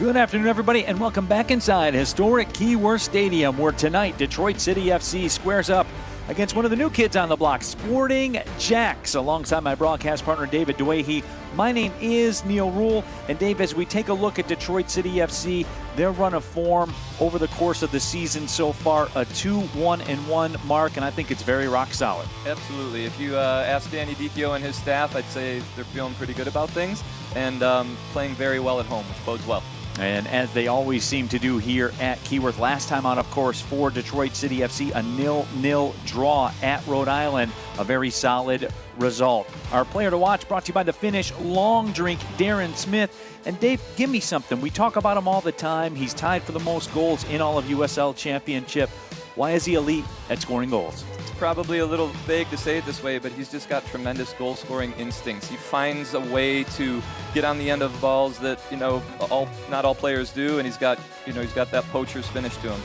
Good afternoon, everybody, and welcome back inside historic Keyworth Stadium, where tonight Detroit City FC squares up against one of the new kids on the block, Sporting JAX, alongside my broadcast partner, David Dwayhe. My name is Neil Rule, and Dave, as we take a look at Detroit City FC, their run of form over the course of the season so far, a 2-1-1 mark, and I think it's very rock solid. Absolutely. If you ask Danny Dicchio and his staff, I'd say they're feeling pretty good about things and playing very well at home, which bodes well. And as they always seem to do here at Keyworth, last time out, of course, for Detroit City FC, a 0-0 draw at Rhode Island, a very solid result. Our player to watch brought to you by the Finnish Long Drink, Darren Smith. And Dave, give me something. We talk about him all the time. He's tied for the most goals in all of USL Championship. Why is he elite at scoring goals? It's probably a little vague to say it this way, but he's just got tremendous goal-scoring instincts. He finds a way to get on the end of balls that, not all players do, and he's got that poacher's finish to him.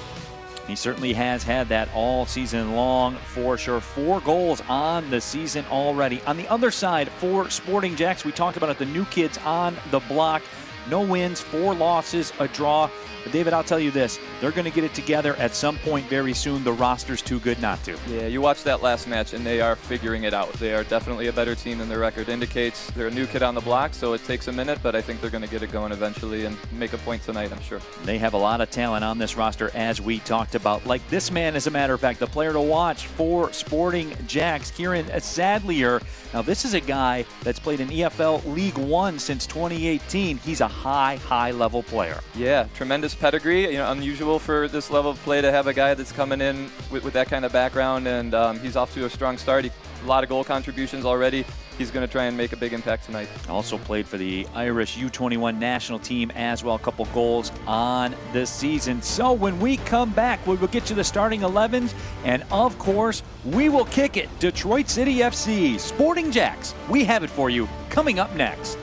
He certainly has had that all season long, for sure. 4 goals on the season already. On the other side, for Sporting JAX, we talked about it, the new kids on the block. No wins, 4 losses, a draw. But David, I'll tell you this, they're going to get it together at some point very soon. The roster's too good not to. Yeah, you watched that last match, and they are figuring it out. They are definitely a better team than their record indicates. They're a new kid on the block, so it takes a minute, but I think they're going to get it going eventually and make a point tonight, I'm sure. They have a lot of talent on this roster, as we talked about. Like this man, as a matter of fact, the player to watch for Sporting JAX, Kieran Sadlier. Now, this is a guy that's played in EFL League One since 2018. He's a high-level player. Yeah, tremendous pedigree. Unusual for this level of play to have a guy that's coming in with that kind of background, and he's off to a strong start. A lot of goal contributions already. He's going to try and make a big impact tonight. Also played for the Irish U21 national team as well. A couple goals on the season. So when we come back, we will get you the starting 11s. And of course, we will kick it. Detroit City FC, Sporting JAX. We have it for you coming up next.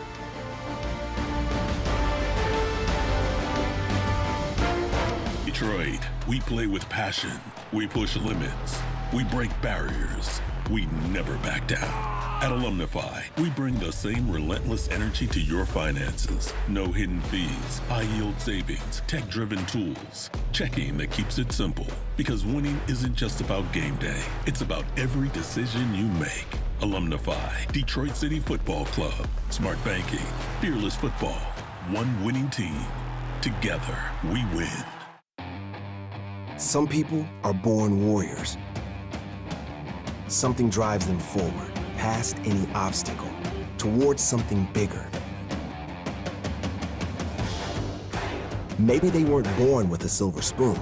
Detroit, we play with passion. We push limits. We break barriers. We never back down. At Alumnify, we bring the same relentless energy to your finances. No hidden fees, high-yield savings, tech-driven tools. Checking that keeps it simple. Because winning isn't just about game day. It's about every decision you make. Alumnify, Detroit City Football Club. Smart banking, fearless football. One winning team. Together, we win. Some people are born warriors. Something drives them forward, past any obstacle, towards something bigger. Maybe they weren't born with a silver spoon,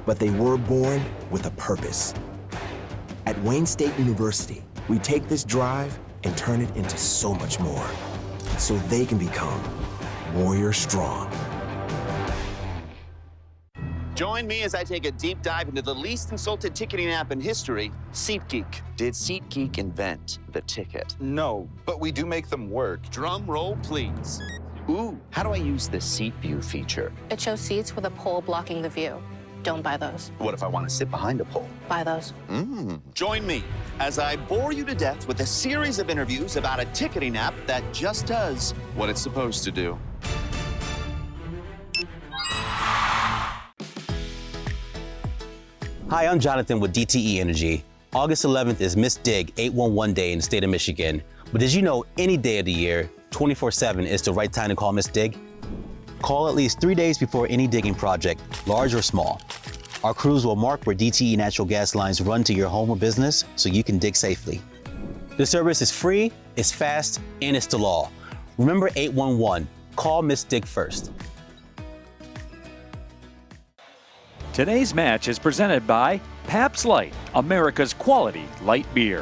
but they were born with a purpose. At Wayne State University, we take this drive and turn it into so much more, so they can become warrior strong. Join me as I take a deep dive into the least insulted ticketing app in history, SeatGeek. Did SeatGeek invent the ticket? No, but we do make them work. Drum roll, please. Ooh, how do I use the Seat View feature? It shows seats with a pole blocking the view. Don't buy those. What if I want to sit behind a pole? Buy those. Join me as I bore you to death with a series of interviews about a ticketing app that just does what it's supposed to do. Hi, I'm Jonathan with DTE Energy. August 11th is Miss Dig 811 Day in the state of Michigan. But did you know any day of the year, 24/7 is the right time to call Miss Dig? Call at least 3 days before any digging project, large or small. Our crews will mark where DTE natural gas lines run to your home or business so you can dig safely. The service is free, it's fast, and it's the law. Remember 811. Call Miss Dig first. Today's match is presented by Pabst Light, America's quality light beer.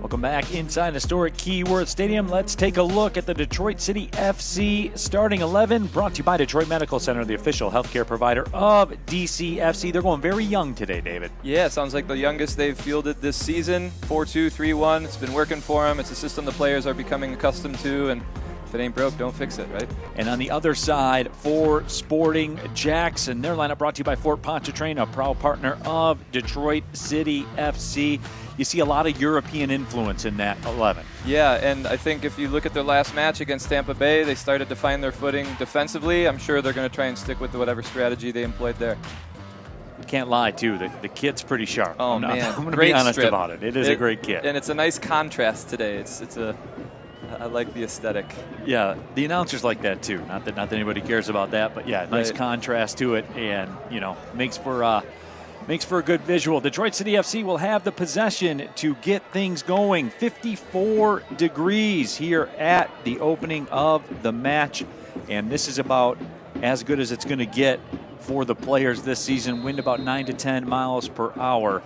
Welcome back inside historic Keyworth Stadium. Let's take a look at the Detroit City FC starting 11, brought to you by Detroit Medical Center, the official healthcare provider of DCFC. They're going very young today, David. Yeah, sounds like the youngest they've fielded this season. 4-2-3-1. It's been working for them. It's a system the players are becoming accustomed to, and if it ain't broke, don't fix it, right? And on the other side for Sporting JAX, and their lineup brought to you by Fort Pontchartrain, a proud partner of Detroit City FC. you see a lot of European influence in that 11. Yeah, and I think if you look at their last match against Tampa Bay, they started to find their footing defensively. I'm sure they're going to try and stick with whatever strategy they employed there. Can't lie, too. The kit's pretty sharp. Oh, I'm man. going to be honest about it. It is a great kit. And it's a nice contrast today. I like the aesthetic. Yeah, the announcers like that, too. Not that anybody cares about that, but yeah, nice contrast to it, and, you know, makes for a good visual. Detroit City FC will have the possession to get things going. 54 degrees here at the opening of the match, and this is about as good as it's going to get for the players this season. Wind about 9 to 10 miles per hour.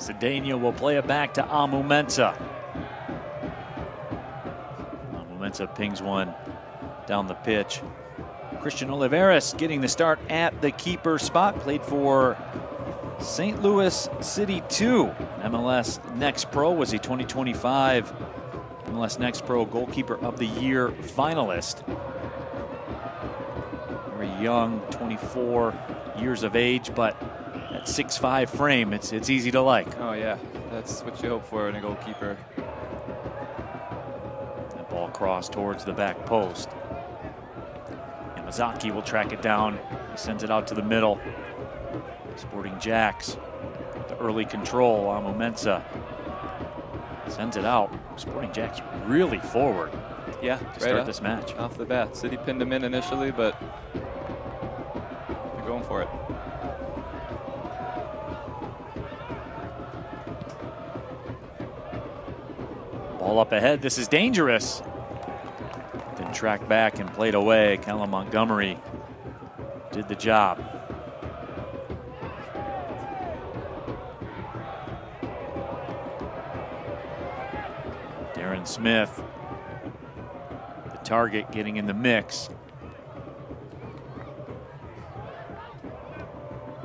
Cedeno will play it back to Amu Mensah. Amu Mensah pings one down the pitch. Christian Oliveras getting the start at the keeper spot. Played for St. Louis City 2. MLS Next Pro, was a 2025 MLS Next Pro Goalkeeper of the Year finalist. Very young, 24 years of age, but that 6'5" frame, it's easy to like. Oh yeah, that's what you hope for in a goalkeeper. That ball crossed towards the back post. Yamazaki will track it down. He sends it out to the middle. Sporting JAX, the early control. Amu Mensah sends it out. Sporting JAX really forward. Yeah, to start this match. Off the bat. City pinned him in initially, but they're going for it. Ball up ahead. This is dangerous. Then tracked back and played away. Callum Montgomery did the job. Darren Smith, the target, getting in the mix.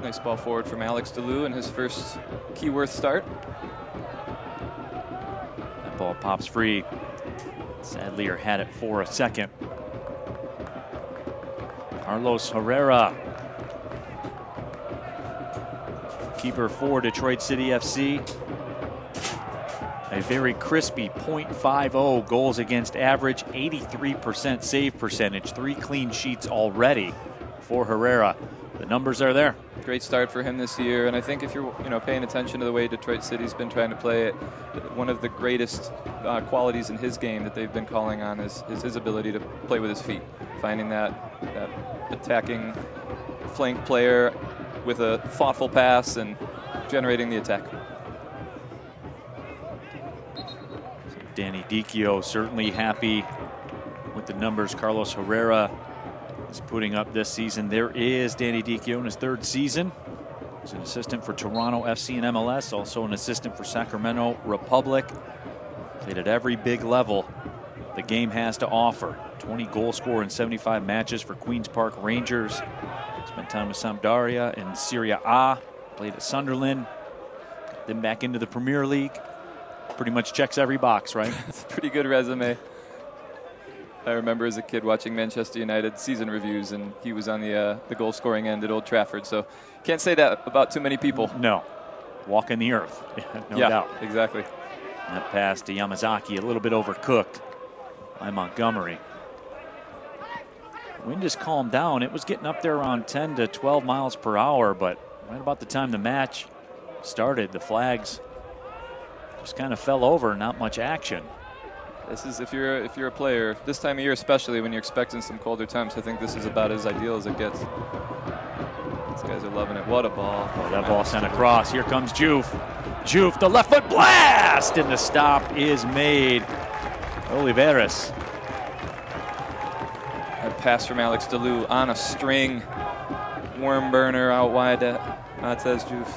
Nice ball forward from Alex DeLu in his first Keyworth start. That ball pops free. Sadlier had it for a second. Carlos Herrera, keeper for Detroit City FC. A very crispy .50 goals against average, 83% save percentage, 3 clean sheets already for Herrera. The numbers are there. Great start for him this year, and I think if you're paying attention to the way Detroit City's been trying to play it, one of the greatest qualities in his game that they've been calling on is his ability to play with his feet, finding that attacking flank player with a thoughtful pass and generating the attack. Danny Dicchio certainly happy with the numbers Carlos Herrera is putting up this season. There is Danny Dicchio in his 3rd season. He's an assistant for Toronto FC and MLS, also an assistant for Sacramento Republic. Played at every big level the game has to offer. 20 goal scorer in 75 matches for Queen's Park Rangers. Spent time with Sampdoria in Serie A. Played at Sunderland. Then back into the Premier League. Pretty much checks every box, right? It's a pretty good resume. I remember as a kid watching Manchester United season reviews, and he was on the goal scoring end at Old Trafford. So can't say that about too many people. No, walking the earth, no doubt. Exactly. That pass to Yamazaki, a little bit overcooked by Montgomery. Wind has calmed down. It was getting up there around 10 to 12 miles per hour, but right about the time the match started, the flags just kind of fell over, not much action. This is, if you're a player, this time of year especially, when you're expecting some colder temps, I think this is about as ideal as it gets. These guys are loving it. What a ball. Oh, that ball sent across. Here comes Juve. Juve, the left foot blast, and the stop is made. Oliveras. A pass from Alex DeLu on a string. Worm burner out wide to Matez Juve.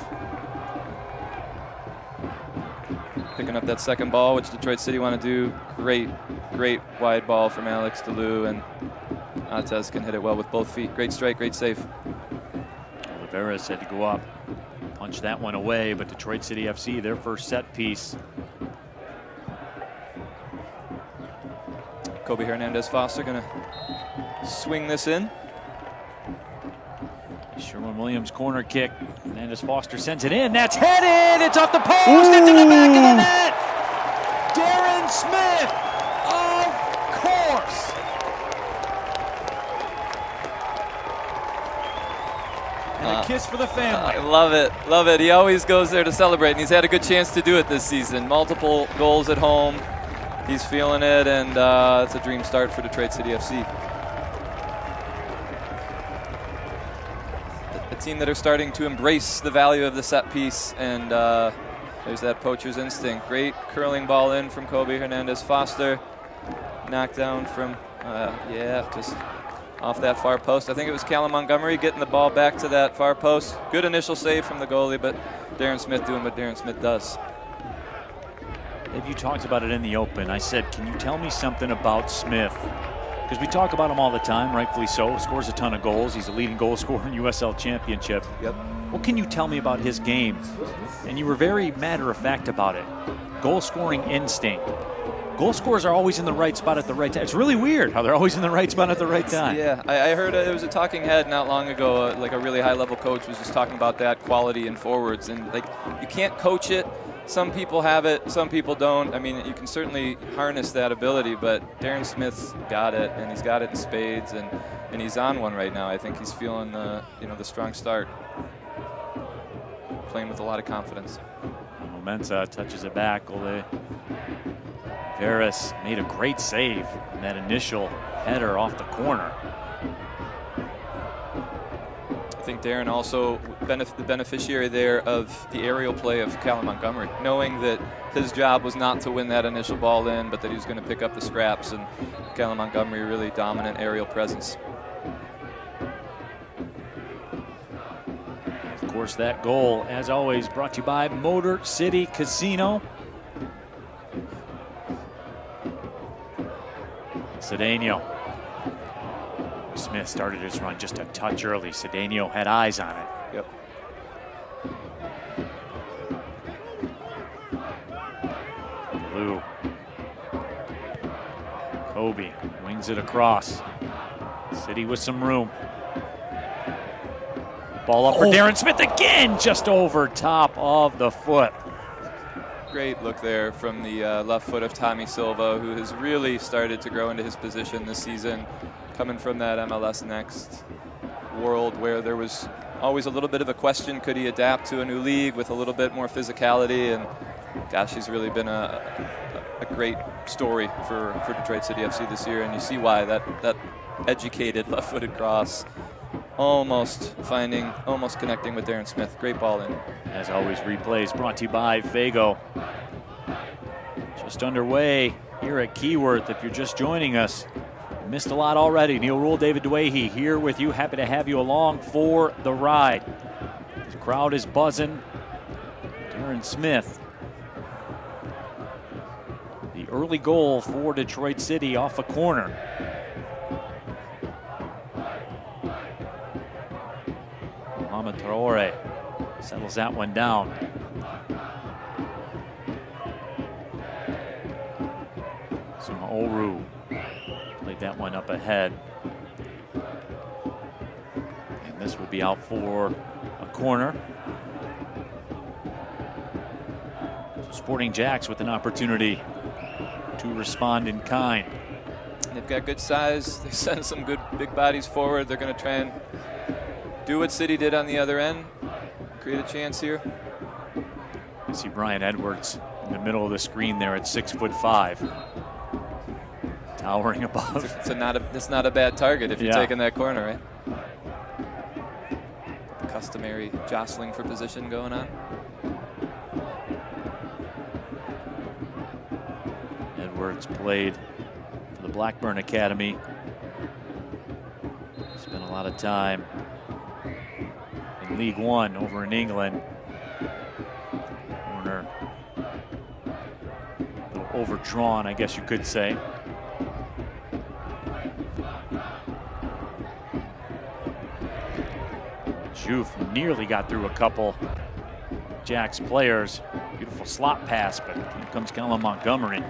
Picking up that second ball, which Detroit City want to do. Great wide ball from Alex DeLu, and Matez can hit it well with both feet. Great strike, great save. Oliveras had to go up, punch that one away, but Detroit City FC, their first set piece. Kobe Hernandez-Foster gonna swing this in. Sherwin-Williams corner kick. Hernandez-Foster sends it in. That's headed. It's off the post. It's in the back of the net. Darren Smith, of course. And a kiss for the family. I love it. Love it. He always goes there to celebrate, and he's had a good chance to do it this season. Multiple goals at home. He's feeling it, and it's a dream start for Detroit City FC. Team that are starting to embrace the value of the set piece, and there's that poacher's instinct. Great curling ball in from Kobe Hernandez-Foster. Knocked down from, just off that far post. I think it was Callum Montgomery getting the ball back to that far post. Good initial save from the goalie, but Darren Smith doing what Darren Smith does. If you talked about it in the open, I said, can you tell me something about Smith? Because we talk about him all the time, rightfully so. Scores a ton of goals. He's a leading goal scorer in USL Championship. Yep. What can you tell me about his game? And you were very matter-of-fact about it. Goal-scoring instinct. Goal scorers are always in the right spot at the right time. It's really weird how they're always in the right spot at the right time. Yeah, I heard it was a talking head not long ago, like a really high-level coach was just talking about that quality in forwards. And, like, you can't coach it. Some people have it, some people don't. I mean, you can certainly harness that ability, but Darren Smith's got it, and he's got it in spades, and he's on one right now. I think he's feeling the strong start, playing with a lot of confidence. Momenza touches it back. Veras made a great save in that initial header off the corner. I think Darren also the beneficiary there of the aerial play of Callum Montgomery, knowing that his job was not to win that initial ball in, but that he was going to pick up the scraps, and Callum Montgomery really dominant aerial presence. Of course, that goal, as always, brought to you by Motor City Casino. Cedeno. Smith started his run just a touch early. Cedeno had eyes on it. Yep. Blue. Kobe wings it across. City with some room. Ball up for Darren Smith again, just over top of the foot. Great look there from the left foot of Tommy Silva, who has really started to grow into his position this season, coming from that MLS Next world where there was always a little bit of a question, could he adapt to a new league with a little bit more physicality? And gosh, he's really been a great story for Detroit City FC this year, and you see why. That educated left-footed cross, almost connecting with Darren Smith. Great ball in. As always, replays brought to you by Fago. Just underway here at Keyworth. If you're just joining us, you missed a lot already. Neil Rule, David Dwahey here with you. Happy to have you along for the ride. The crowd is buzzing. Darren Smith. The early goal for Detroit City off a corner. Mohamed Traore settles that one down. Suma Oru played that one up ahead. And this will be out for a corner. So Sporting JAX with an opportunity to respond in kind. They've got good size. They send some good big bodies forward. They're going to try and do what City did on the other end. Create a chance here. You see Brian Edwards in the middle of the screen there at 6'5". Towering above. It's not a bad target if you're taking that corner, right? The customary jostling for position going on. Edwards played for the Blackburn Academy. Spent a lot of time in League One over in England. Corner a little overdrawn, I guess you could say. Juve nearly got through a couple JAX players. Beautiful slot pass, but here comes Callum Montgomery.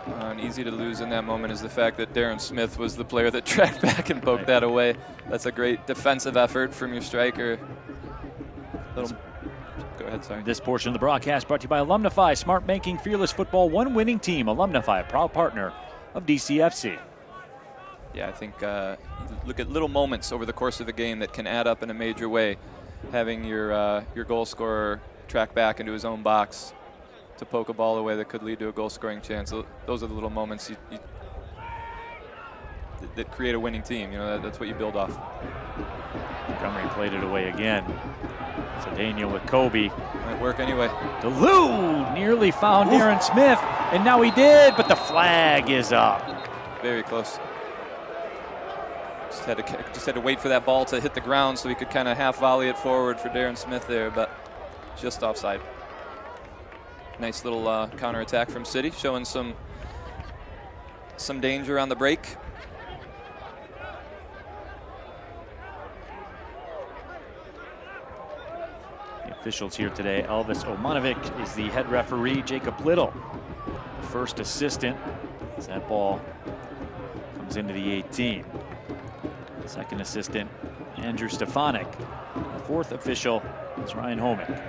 And easy to lose in that moment is the fact that Darren Smith was the player that tracked back and poked that away. That's a great defensive effort from your striker. Go ahead, sorry. This portion of the broadcast brought to you by Alumnify, smart banking, fearless football, one winning team. Alumnify, a proud partner of DCFC. Yeah, I think look at little moments over the course of the game that can add up in a major way. Having your goal scorer track back into his own box to poke a ball away that could lead to a goal-scoring chance. Those are the little moments that create a winning team. You know, that's what you build off. Montgomery played it away again. So Daniel with Kobe. Might work anyway. DeLue nearly found Darren Smith, and now he did, but the flag is up. Very close. Just had to wait for that ball to hit the ground so he could kind of half volley it forward for Darren Smith there, but just offside. Nice little counterattack from City, showing some danger on the break. The officials here today, Elvis Omanovic is the head referee, Jacob Little, the first assistant, as that ball comes into the 18. Second assistant, Andrew Stefanik. The fourth official is Ryan Homick.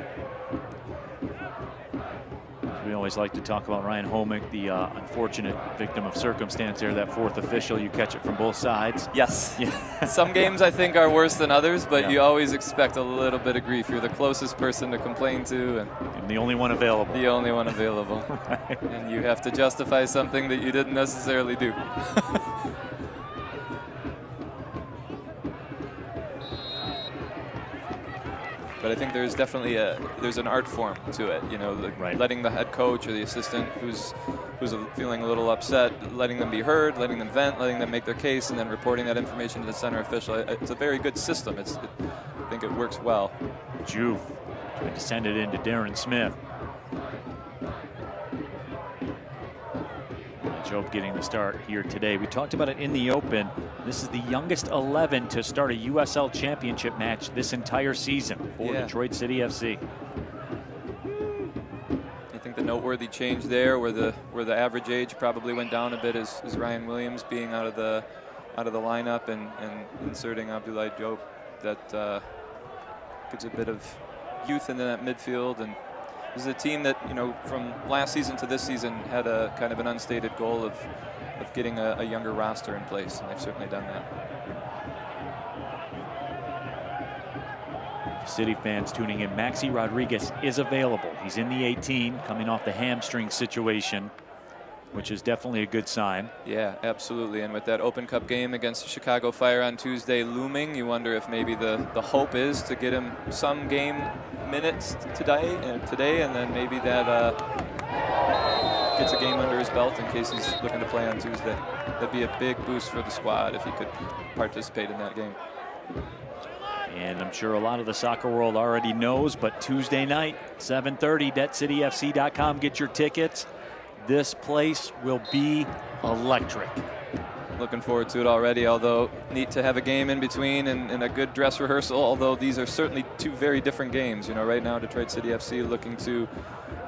We always like to talk about Ryan Homick, the unfortunate victim of circumstance there. That fourth official, you catch it from both sides. Yes. Yeah. Some games I think are worse than others, but you always expect a little bit of grief. You're the closest person to complain to. And the only one available. The only one available. Right. And you have to justify something that you didn't necessarily do. But I think there's definitely there's an art form to it, you know, letting the head coach or the assistant who's feeling a little upset, letting them be heard, letting them vent, letting them make their case, and then reporting that information to the center official. It's a very good system. I think it works well. Juve trying to send it into Darren Smith. Job getting the start here today. We talked about it in the open. This is the youngest 11 to start a USL Championship match this entire season for Detroit City FC. I think the noteworthy change there, where the average age probably went down a bit, is Ryan Williams being out of the lineup and inserting Abdoulaye Diop. That gives a bit of youth into that midfield. And this is a team that, you know, from last season to this season had a kind of an unstated goal of getting a younger roster in place, and they've certainly done that. City fans tuning in, Maxi Rodriguez is available. He's in the 18, coming off the hamstring situation, which is definitely a good sign. Yeah, absolutely. And with that Open Cup game against Chicago Fire on Tuesday looming, you wonder if maybe the hope is to get him some game minutes today, and then maybe that gets a game under his belt in case he's looking to play on Tuesday. That'd be a big boost for the squad if he could participate in that game. And I'm sure a lot of the soccer world already knows, but Tuesday night, 7:30, DebtCityFC.com. Get your tickets. This place will be electric. Looking forward to it already, although neat to have a game in between and a good dress rehearsal, although these are certainly two very different games. You know, right now Detroit City FC looking to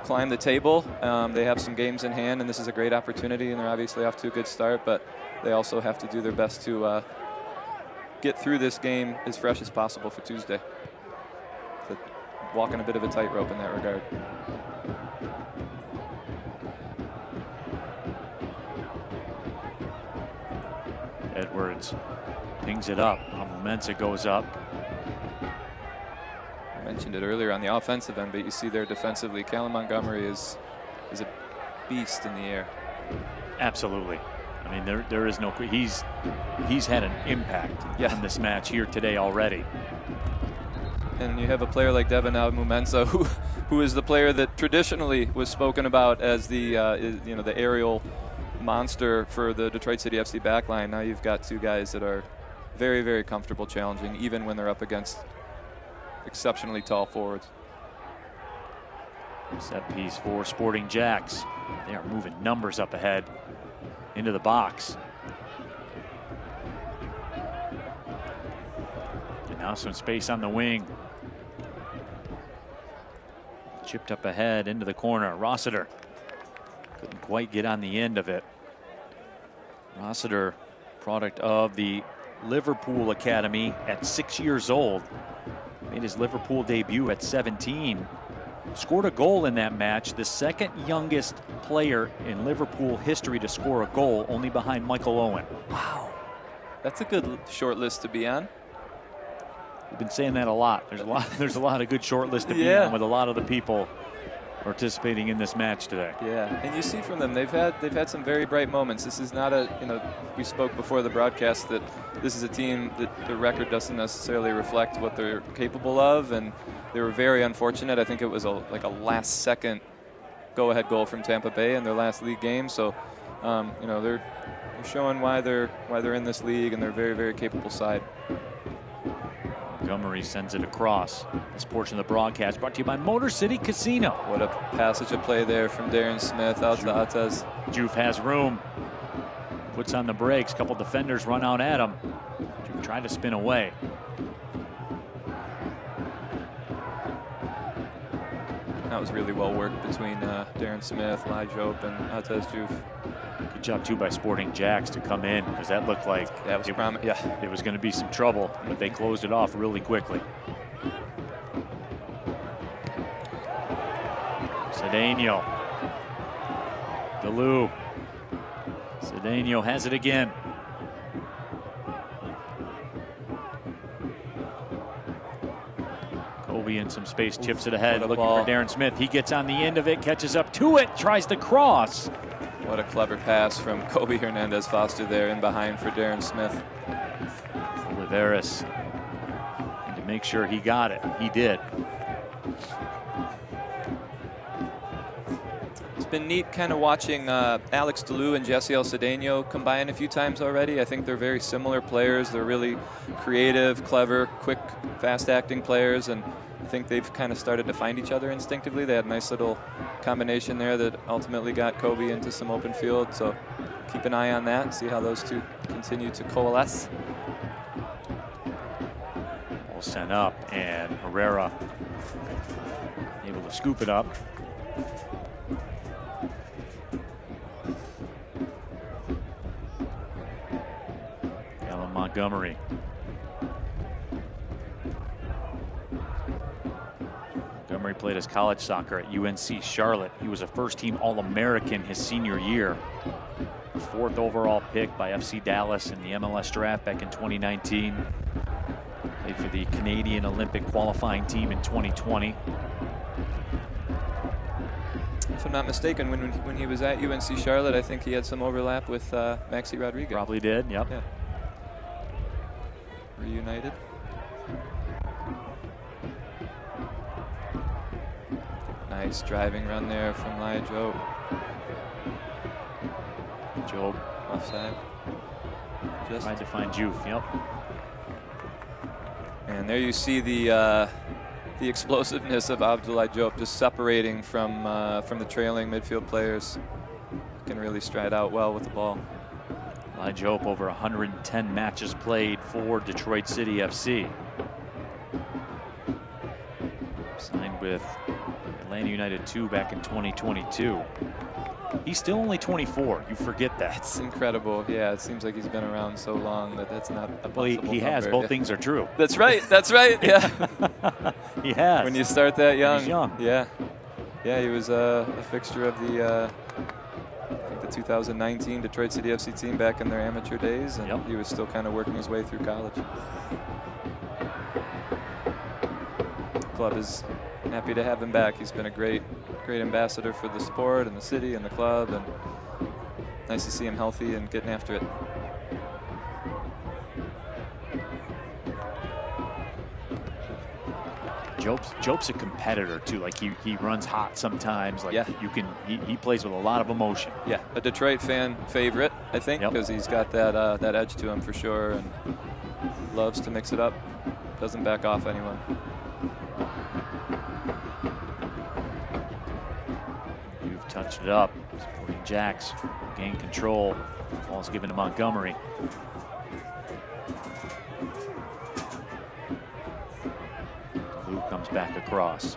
climb the table. They have some games in hand, and this is a great opportunity, and they're obviously off to a good start, but they also have to do their best to get through this game as fresh as possible for Tuesday. So walking a bit of a tightrope in that regard. Edwards pings it up. Mensa goes up. I mentioned it earlier on the offensive end, but you see there defensively, Callum Montgomery is a beast in the air. Absolutely. I mean, there is no. He's had an impact on this match here today already. And you have a player like Devin Mumensa, who is the player that traditionally was spoken about as the the aerial monster for the Detroit City FC backline. Now you've got two guys that are very, very comfortable challenging, even when they're up against exceptionally tall forwards. Set piece for Sporting JAX. They are moving numbers up ahead into the box. And now some space on the wing. Chipped up ahead into the corner. Rossiter couldn't quite get on the end of it. Rossiter, product of the Liverpool Academy at 6 years old. Made his Liverpool debut at 17. Scored a goal in that match, the second youngest player in Liverpool history to score a goal, only behind Michael Owen. Wow. That's a good short list to be on. We've been saying that a lot. There's a lot of good short lists to be on with a lot of the people participating in this match today. Yeah, and you see from them they've had some very bright moments. This is not a, we spoke before the broadcast that this is a team that the record doesn't necessarily reflect what they're capable of, and they were very unfortunate. I think it was like a last-second go-ahead goal from Tampa Bay in their last league game. So, they're showing why they're in this league, and they're a very, very capable side. Montgomery sends it across. This portion of the broadcast brought to you by Motor City Casino. What a passage of play there from Darren Smith out to Atez. Juve has room. Puts on the brakes. Couple defenders run out at him. Juve tried to spin away. That was really well worked between Darren Smith, Lai Jope, and Atez Juve. Good job too by Sporting JAX to come in, because that looked like it was going to be some trouble, but they closed it off really quickly. Cedeno. Deleu. Cedeno has it again. Kobe in some space, chips it ahead, looking for Darren Smith. He gets on the end of it, catches up to it, tries to cross. What a clever pass from Kobe Hernandez Foster there in behind for Darren Smith. Oliveris, and to make sure he got it, he did. It's been neat kind of watching Alex Deleu and Jessiel Cedeno combine a few times already. I think they're very similar players. They're really creative, clever, quick, fast-acting players, and I think they've kind of started to find each other instinctively. They had a nice little combination there that ultimately got Kobe into some open field. So keep an eye on that, see how those two continue to coalesce. Ball sent up, and Herrera able to scoop it up. Alan Montgomery. Montgomery played his college soccer at UNC Charlotte. He was a first-team All-American his senior year. 4th overall pick by FC Dallas in the MLS draft back in 2019. Played for the Canadian Olympic qualifying team in 2020. If I'm not mistaken, when he was at UNC Charlotte, I think he had some overlap with Maxi Rodriguez. Probably did, yep. Yeah. Reunited. Nice driving run there from Lai Jope. Jope offside. Just tried to find Juve, yep. And there you see the explosiveness of Abdoulaye Diop, just separating from the trailing midfield players. Can really stride out well with the ball. Lai Jope over 110 matches played for Detroit City FC. Signed with Atlanta United 2 back in 2022. He's still only 24. You forget that. It's incredible. Yeah, it seems like he's been around so long that that's not a possible Well, he has. number. Both things are true. That's right. That's right. Yeah. He has. When you start that young. He's young. Yeah. Yeah, he was a fixture of the I think the 2019 Detroit City FC team back in their amateur days, and he was still kind of working his way through college. Club is happy to have him back. He's been a great ambassador for the sport and the city and the club, and Nice to see him healthy and getting after it. Jope's a competitor too. Like he runs hot sometimes. Like yeah. He plays with a lot of emotion. Yeah, a Detroit fan favorite, I think, because he's got that that edge to him for sure, and loves to mix it up. Doesn't back off anyone. You've touched it up. Sporting JAX gain control. Ball's given to Montgomery. Comes back across.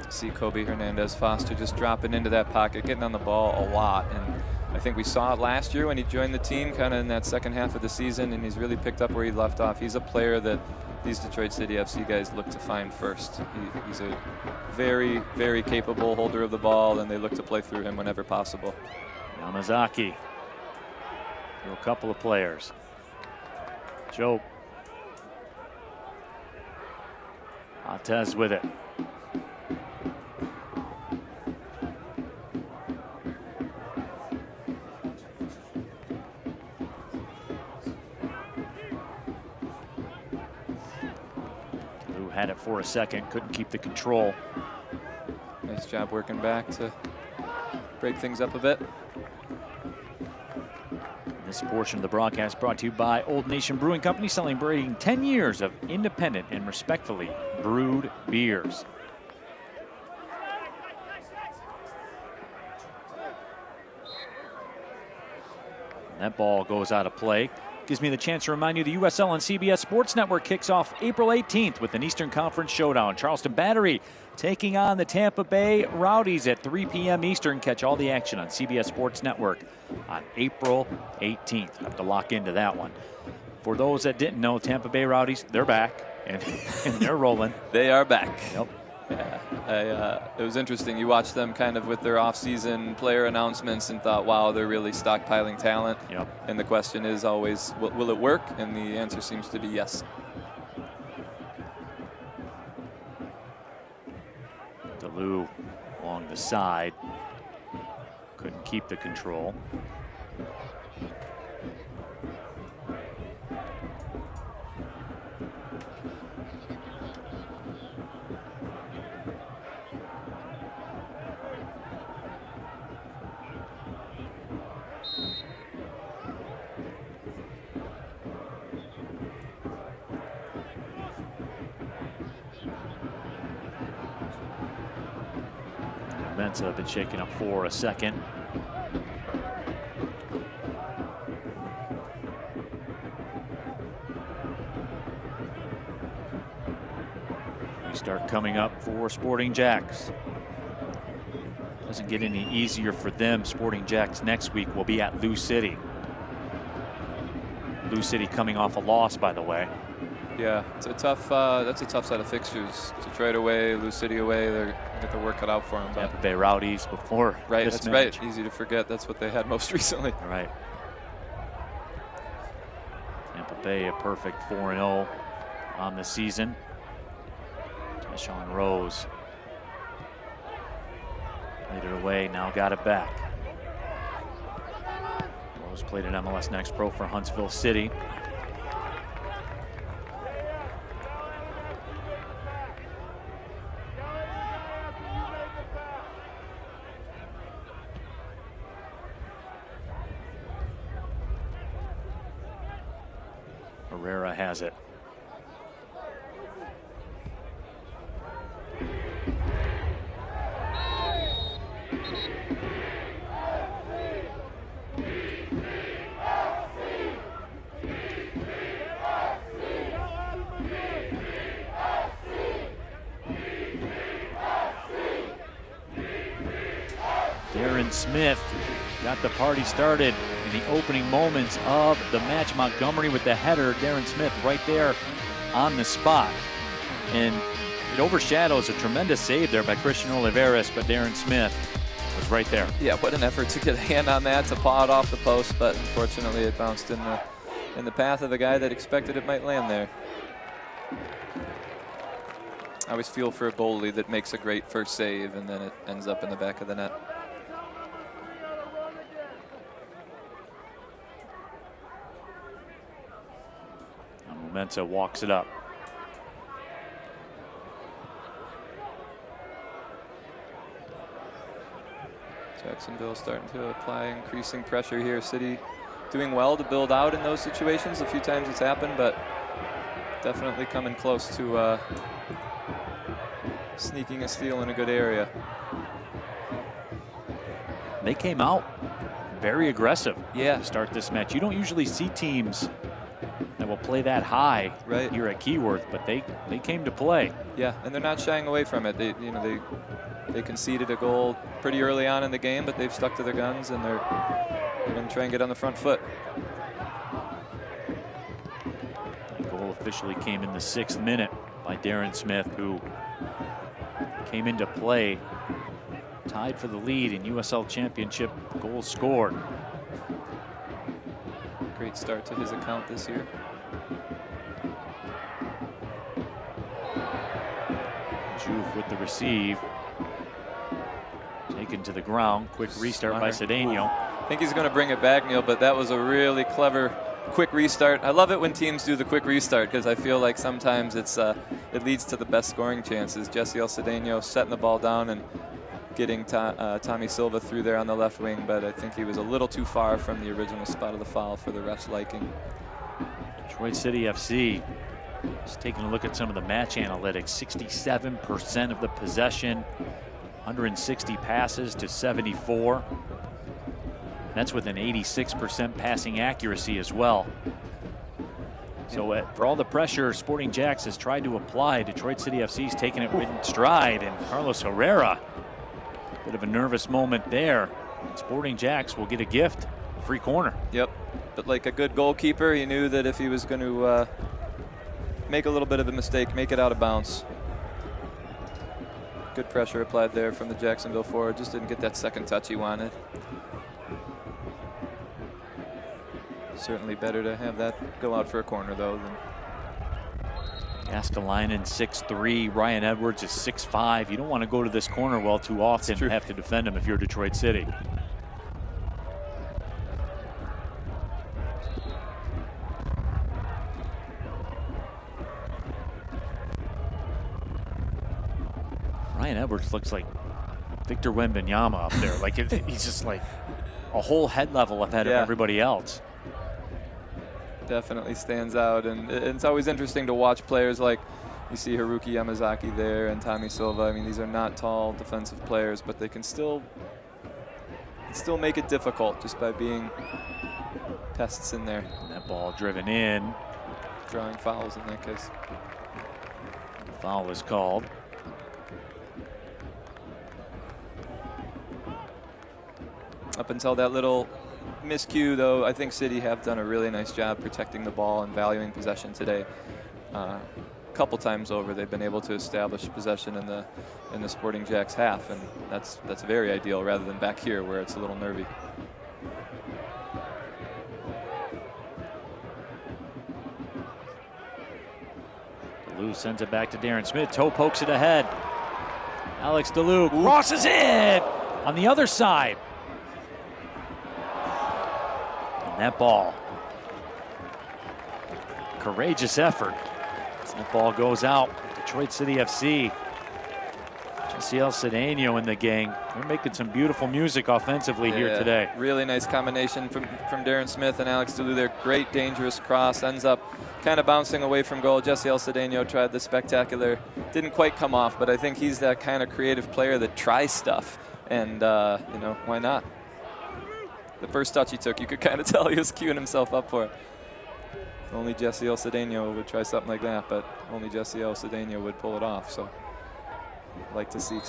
See Kobe Hernandez Foster just dropping into that pocket, getting on the ball a lot, and I think we saw it last year when he joined the team kind of in that second half of the season, and he's really picked up where he left off. He's a player that these Detroit City FC guys look to find first. He's a very, very capable holder of the ball, and they look to play through him whenever possible. Yamazaki through a couple of players. Joe Atez with it. Who had it for a second, couldn't keep the control. Nice job working back to break things up a bit. This portion of the broadcast brought to you by Old Nation Brewing Company, celebrating 10 years of independent and respectfully brewed beers. And that ball goes out of play. Gives me the chance to remind you the USL on CBS Sports Network kicks off April 18th with an Eastern Conference showdown. Charleston Battery taking on the Tampa Bay Rowdies at 3 p.m. Eastern. Catch all the action on CBS Sports Network on April 18th. Have to lock into that one. For those that didn't know, Tampa Bay Rowdies, they're back and they're rolling. They are back. Yep. Yeah, it was interesting. You watched them kind of with their off-season player announcements and thought, wow, they're really stockpiling talent. Yep. And the question is always, will it work? And the answer seems to be yes. DeLu along the side. Couldn't keep the control. Mensa been shaken up for a second. Restart coming up for Sporting JAX. Doesn't get any easier for them. Sporting JAX next week will be at Lou City. Lou City coming off a loss, by the way. Yeah, it's a tough. That's a tough set of fixtures. Detroit away, Lou City away. They're got their work cut out for them. Tampa Bay Rowdies before. Right, this that's match. right. Easy to forget. That's what they had most recently. Right. Tampa Bay a perfect 4-0 on the season. Deshaun Rose played it away. Now got it back. Rose played at MLS Next Pro for Huntsville City. Herrera has it. Darren Smith got the party started in the opening moments of the match. Montgomery with the header. Darren Smith right there on the spot. And it overshadows a tremendous save there by Christian Oliveras, but Darren Smith was right there. Yeah, what an effort to get a hand on that, to paw it off the post, but unfortunately it bounced in the path of the guy that expected it might land there. I always feel for a goalie that makes a great first save and then it ends up in the back of the net. Mensa walks it up. Jacksonville starting to apply increasing pressure here. City doing well to build out in those situations. A few times it's happened, but definitely coming close to sneaking a steal in a good area. They came out very aggressive to start this match. You don't usually see teams that will play that high here at Keyworth, but they came to play. Yeah, and they're not shying away from it. They conceded a goal pretty early on in the game, but they've stuck to their guns, and they're going to try and get on the front foot. That goal officially came in the 6th minute by Darren Smith, who came into play, tied for the lead in USL Championship goals scored. Great start to his account this year. Juve with the receive. Taken to the ground. Quick restart by Cedeno. I think he's going to bring it back, Neil, but that was a really clever quick restart. I love it when teams do the quick restart because I feel like sometimes it leads to the best scoring chances. Jesse El Cedeno setting the ball down and getting Tommy Silva through there on the left wing, but I think he was a little too far from the original spot of the foul for the ref's liking. Detroit City FC just taking a look at some of the match analytics. 67% of the possession, 160 passes to 74. That's with an 86% passing accuracy as well. So for all the pressure Sporting JAX has tried to apply, Detroit City FC's taking it in stride, and Carlos Herrera, bit of a nervous moment there. Sporting JAX will get a gift, a free corner. Yep, but like a good goalkeeper, he knew that if he was going to make a little bit of a mistake, make it out of bounds. Good pressure applied there from the Jacksonville forward. Just didn't get that second touch he wanted. Certainly better to have that go out for a corner, though. Gaskalainen 6'3", Ryan Edwards is 6'5". You don't want to go to this corner well too often and have to defend him if you're Detroit City. Ryan Edwards looks like Victor Wembanyama up there. Like he's just like a whole head level ahead of everybody else. Definitely stands out, and it's always interesting to watch players like you see Haruki Yamazaki there and Tommy Silva. I mean, these are not tall defensive players, but they can still make it difficult just by being pests in there. And that ball driven in. Drawing fouls in that case. The foul was called. Up until that little miscue, though, I think City have done a really nice job protecting the ball and valuing possession today. A couple times over, they've been able to establish possession in the Sporting JAX half, and that's very ideal rather than back here where it's a little nervy. DeLu sends it back to Darren Smith. Toe pokes it ahead. Alex DeLu crosses it on the other side. That ball, courageous effort. That ball goes out. Detroit City FC. Jesse El Cedeno in the gang. They're making some beautiful music offensively here today. Really nice combination from Darren Smith and Alex DeLu there. Great dangerous cross. Ends up kind of bouncing away from goal. Jesse El Cedeno tried the spectacular. Didn't quite come off, but I think he's that kind of creative player that tries stuff. And, you know, why not? The first touch he took, you could kind of tell he was queuing himself up for it. Only Jesse El Cedeno would try something like that, but only Jesse El Cedeno would pull it off. So I'd like to see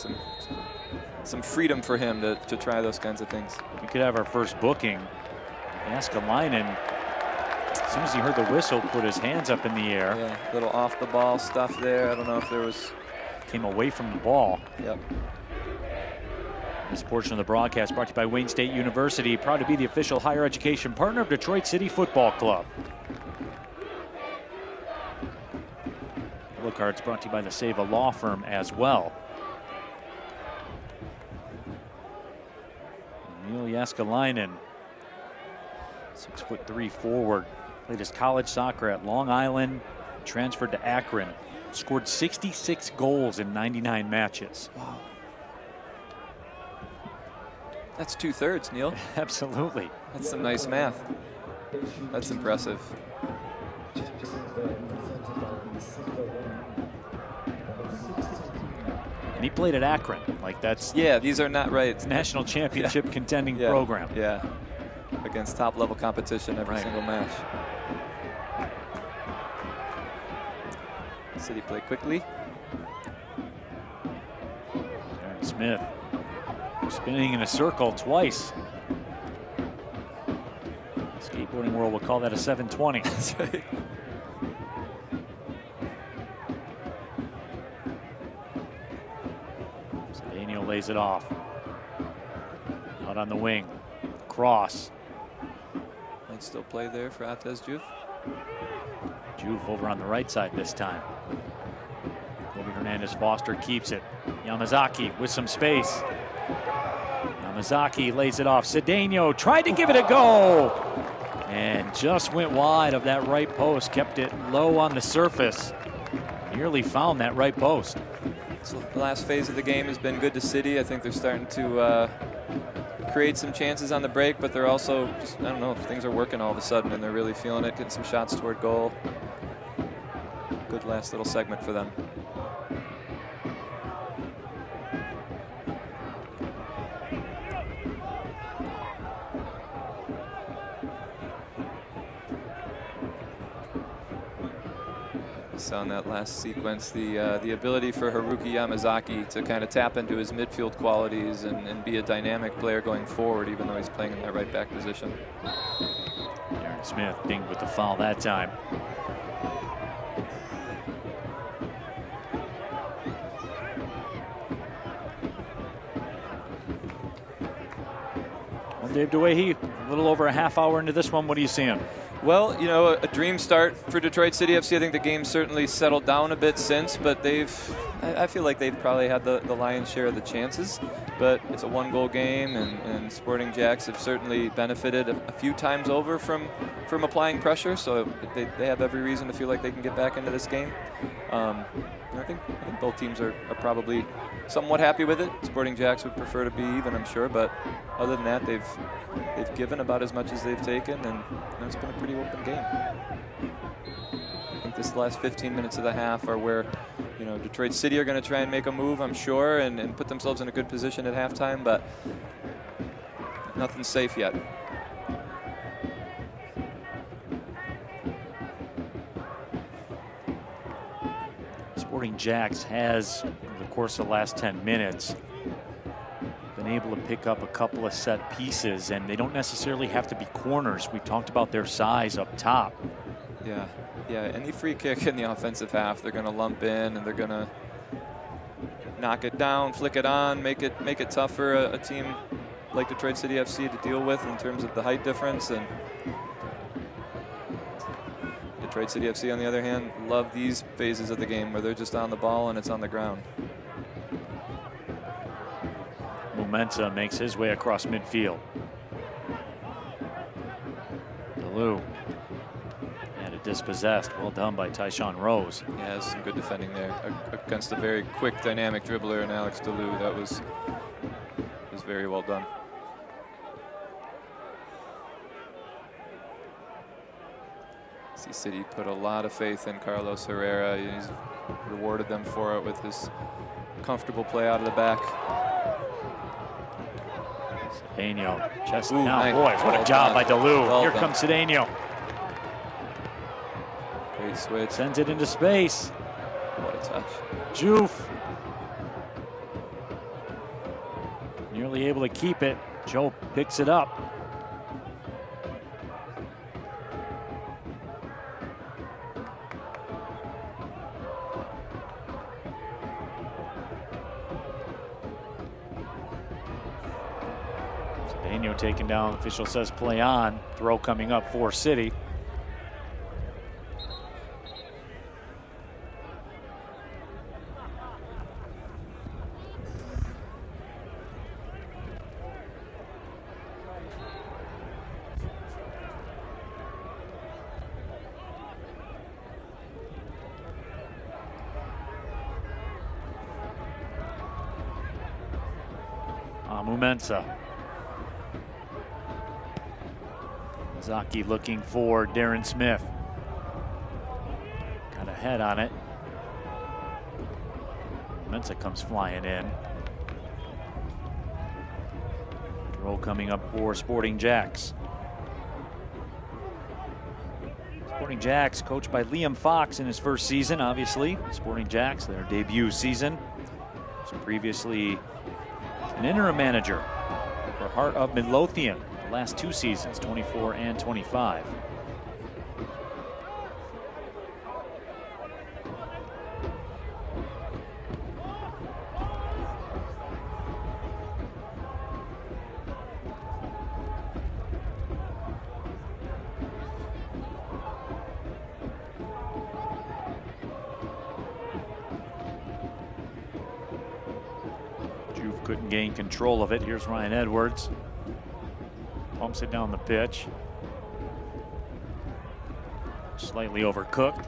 some freedom for him to try those kinds of things. We could have our first booking. Gaskalainen, as soon as he heard the whistle, put his hands up in the air. Yeah, little off the ball stuff there. I don't know if there was. Came away from the ball. Yep. This portion of the broadcast brought to you by Wayne State University, proud to be the official higher education partner of Detroit City Football Club. Yellow cards brought to you by the Save a Law Firm as well. Emil Gaskalainen, 6'3" forward, played his college soccer at Long Island, transferred to Akron, scored 66 goals in 99 matches. Wow. That's 2/3, Neil. Absolutely. That's some nice math. That's impressive. And he played at Akron. Like, that's these are not right. It's national championship contending program. Yeah, against top level competition every single match. City play quickly. Aaron Smith spinning in a circle twice. Skateboarding world will call that a 720. That's right. Daniel lays it off. Out on the wing. Cross. Might still play there for Atez Juve. Juve over on the right side this time. Kobe Hernandez Foster keeps it. Yamazaki with some space. Yamazaki lays it off. Cedeno tried to give it a go and just went wide of that right post. Kept it low on the surface. Nearly found that right post. So the last phase of the game has been good to City. I think they're starting to create some chances on the break, but they're also just, I don't know, things are working all of a sudden and they're really feeling it, getting some shots toward goal. Good last little segment for them. On that last sequence, the ability for Haruki Yamazaki to kind of tap into his midfield qualities and be a dynamic player going forward, even though he's playing in that right back position. Aaron Smith dinged with the foul that time. Well, Dave DeWahey, a little over a half hour into this one, what are you seeing? Well, you know, a dream start for Detroit City FC. I think the game's certainly settled down a bit since, but I feel like they've probably had the lion's share of the chances. But it's a one-goal game, and Sporting JAX have certainly benefited a few times over from applying pressure, so they have every reason to feel like they can get back into this game. I think both teams are probably somewhat happy with it. Sporting JAX would prefer to be even, I'm sure, but other than that, they've given about as much as they've taken, and it's been a pretty open game. I think this last 15 minutes of the half are where, you know, Detroit City are going to try and make a move, I'm sure, and put themselves in a good position at halftime, but nothing's safe yet. Sporting JAX has, over the course of the last 10 minutes, been able to pick up a couple of set pieces, and they don't necessarily have to be corners. We talked about their size up top. Yeah, any free kick in the offensive half, they're going to lump in and they're going to knock it down, flick it on, make it tough for a team like Detroit City FC to deal with in terms of the height difference. And Detroit City FC, on the other hand, love these phases of the game where they're just on the ball and it's on the ground. Mumenta makes his way across midfield. DeLu had it dispossessed. Well done by Tyshawn Rose. Yeah, some good defending there against a very quick, dynamic dribbler in Alex DeLu. That was very well done. See City put a lot of faith in Carlos Herrera. He's rewarded them for it with his comfortable play out of the back. Cedeno, just Ooh, now, nice. boy, what a job by DeLu. Well Here done. comes Cedeno. Great switch. Sends it into space. What a touch. Juve nearly able to keep it. Joe picks it up. Cedeno taken down. Official says play on. Throw coming up for City. Mumensa. Zaki looking for Darren Smith. Got a head on it. Mumensa comes flying in. Throw coming up for Sporting JAX. Sporting JAX, coached by Liam Fox in his first season, obviously. Sporting JAX, their debut season. Was previously an interim manager for Heart of Midlothian the last 2 seasons, 24 and 25. Couldn't gain control of it. Here's Ryan Edwards. Pumps it down the pitch. Slightly overcooked.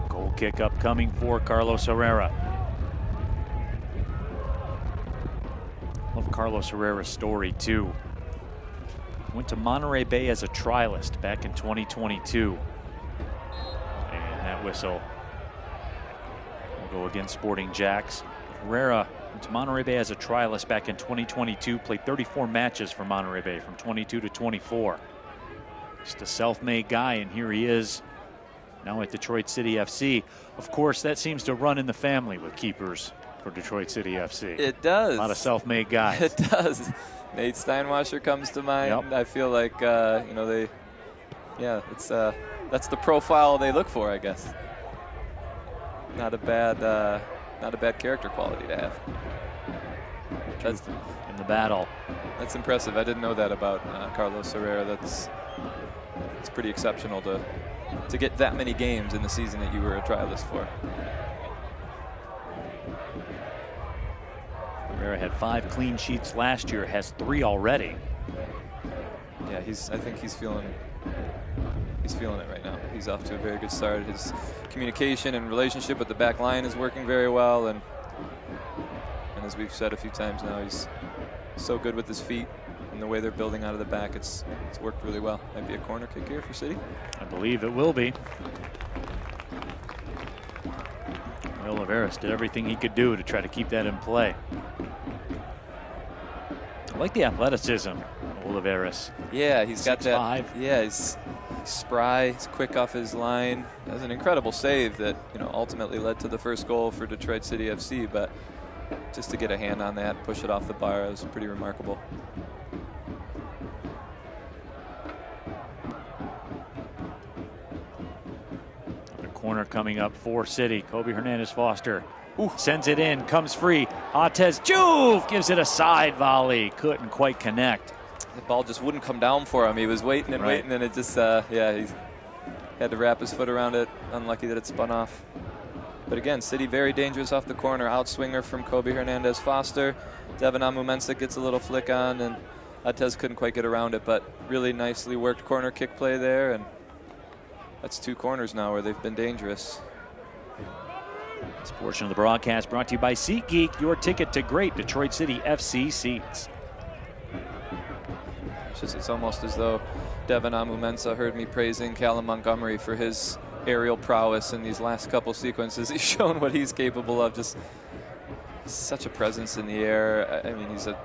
Goal kick up coming for Carlos Herrera. Love Carlos Herrera's story too. Went to Monterey Bay as a trialist back in 2022. And that whistle will go against Sporting JAX. Herrera went to Monterey Bay as a trialist back in 2022, played 34 matches for Monterey Bay from 22 to 24. Just a self-made guy, and here he is now at Detroit City FC. Of course, that seems to run in the family with keepers for Detroit City FC. It does. A lot of self-made guys. It does. Nate Steinwasser comes to mind. Yep. I feel like, you know, it's that's the profile they look for, I guess. Not a bad character quality to have. That's in the battle. That's impressive. I didn't know that about Carlos Herrera. It's pretty exceptional to get that many games in the season that you were a trialist for. Herrera had 5 clean sheets last year, has 3 already. Yeah, I think he's feeling it right now. He's off to a very good start. His communication and relationship with the back line is working very well, and as we've said a few times now, he's so good with his feet and the way they're building out of the back. It's worked really well. Might be a corner kick here for City. I believe it will be. Oliveras did everything he could do to try to keep that in play. I like the athleticism of Oliveras. Yeah, he's got that. 6'5". Yeah, he's spry, he's quick off his line. That was an incredible save that, you know, ultimately led to the first goal for Detroit City FC, but just to get a hand on that, push it off the bar, was pretty remarkable. The corner coming up for City. Kobe Hernandez-Foster sends it in, comes free. Atez Juve gives it a side volley. Couldn't quite connect. The ball just wouldn't come down for him. He was waiting and waiting, and it just, yeah, he had to wrap his foot around it. Unlucky that it spun off. But again, City very dangerous off the corner. Outswinger from Kobe Hernandez-Foster. Devin Amumensa gets a little flick on, and Atez couldn't quite get around it, but really nicely worked corner kick play there, and that's 2 corners now where they've been dangerous. This portion of the broadcast brought to you by SeatGeek, your ticket to great Detroit City FC seats. It's almost as though Devin Amumensa heard me praising Callum Montgomery for his aerial prowess in these last couple sequences. He's shown what he's capable of. Just such a presence in the air. I mean, he's a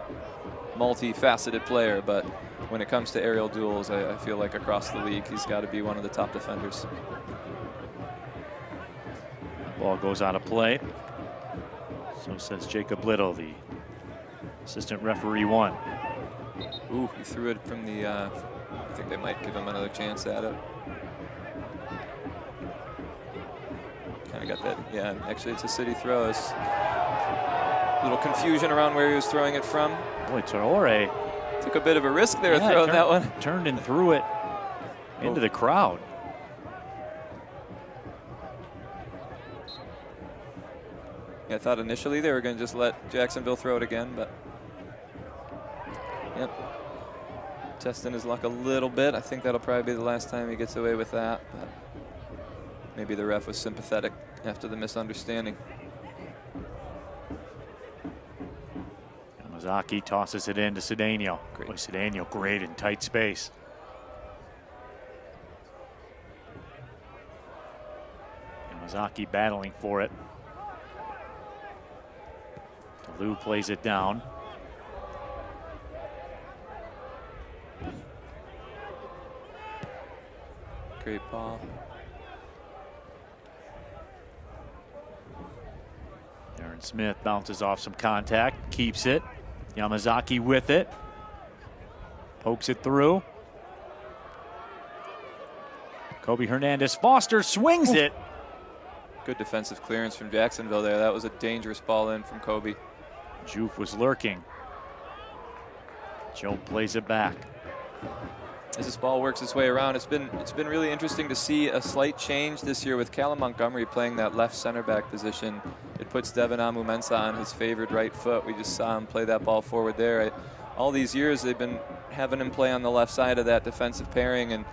multifaceted player, but when it comes to aerial duels, I feel like across the league, he's got to be one of the top defenders. Ball goes out of play. So says Jacob Little, the assistant referee 1. Ooh, he threw it from the, I think they might give him another chance at it. Kind of got that, yeah, actually it's a City throw. It's a little confusion around where he was throwing it from. Boy, Traore took a bit of a risk there throwing that one. Turned and threw it into the crowd. Yeah, I thought initially they were going to just let Jacksonville throw it again, but yep. Testing his luck a little bit. I think that'll probably be the last time he gets away with that, but maybe the ref was sympathetic after the misunderstanding. Yamazaki tosses it in to Cedeno. Great. Boy, Cedeno great in tight space. Yamazaki battling for it. Lou plays it down. Great ball. Aaron Smith bounces off some contact, keeps it. Yamazaki with it. Pokes it through. Kobe Hernandez Foster swings it. Good defensive clearance from Jacksonville there. That was a dangerous ball in from Kobe. Juve was lurking. Joe plays it back. As this ball works its way around, it's been really interesting to see a slight change this year with Callum Montgomery playing that left center back position. It puts Devin Amu-Mensah on his favored right foot. We just saw him play that ball forward there. All these years they've been having him play on the left side of that defensive pairing, and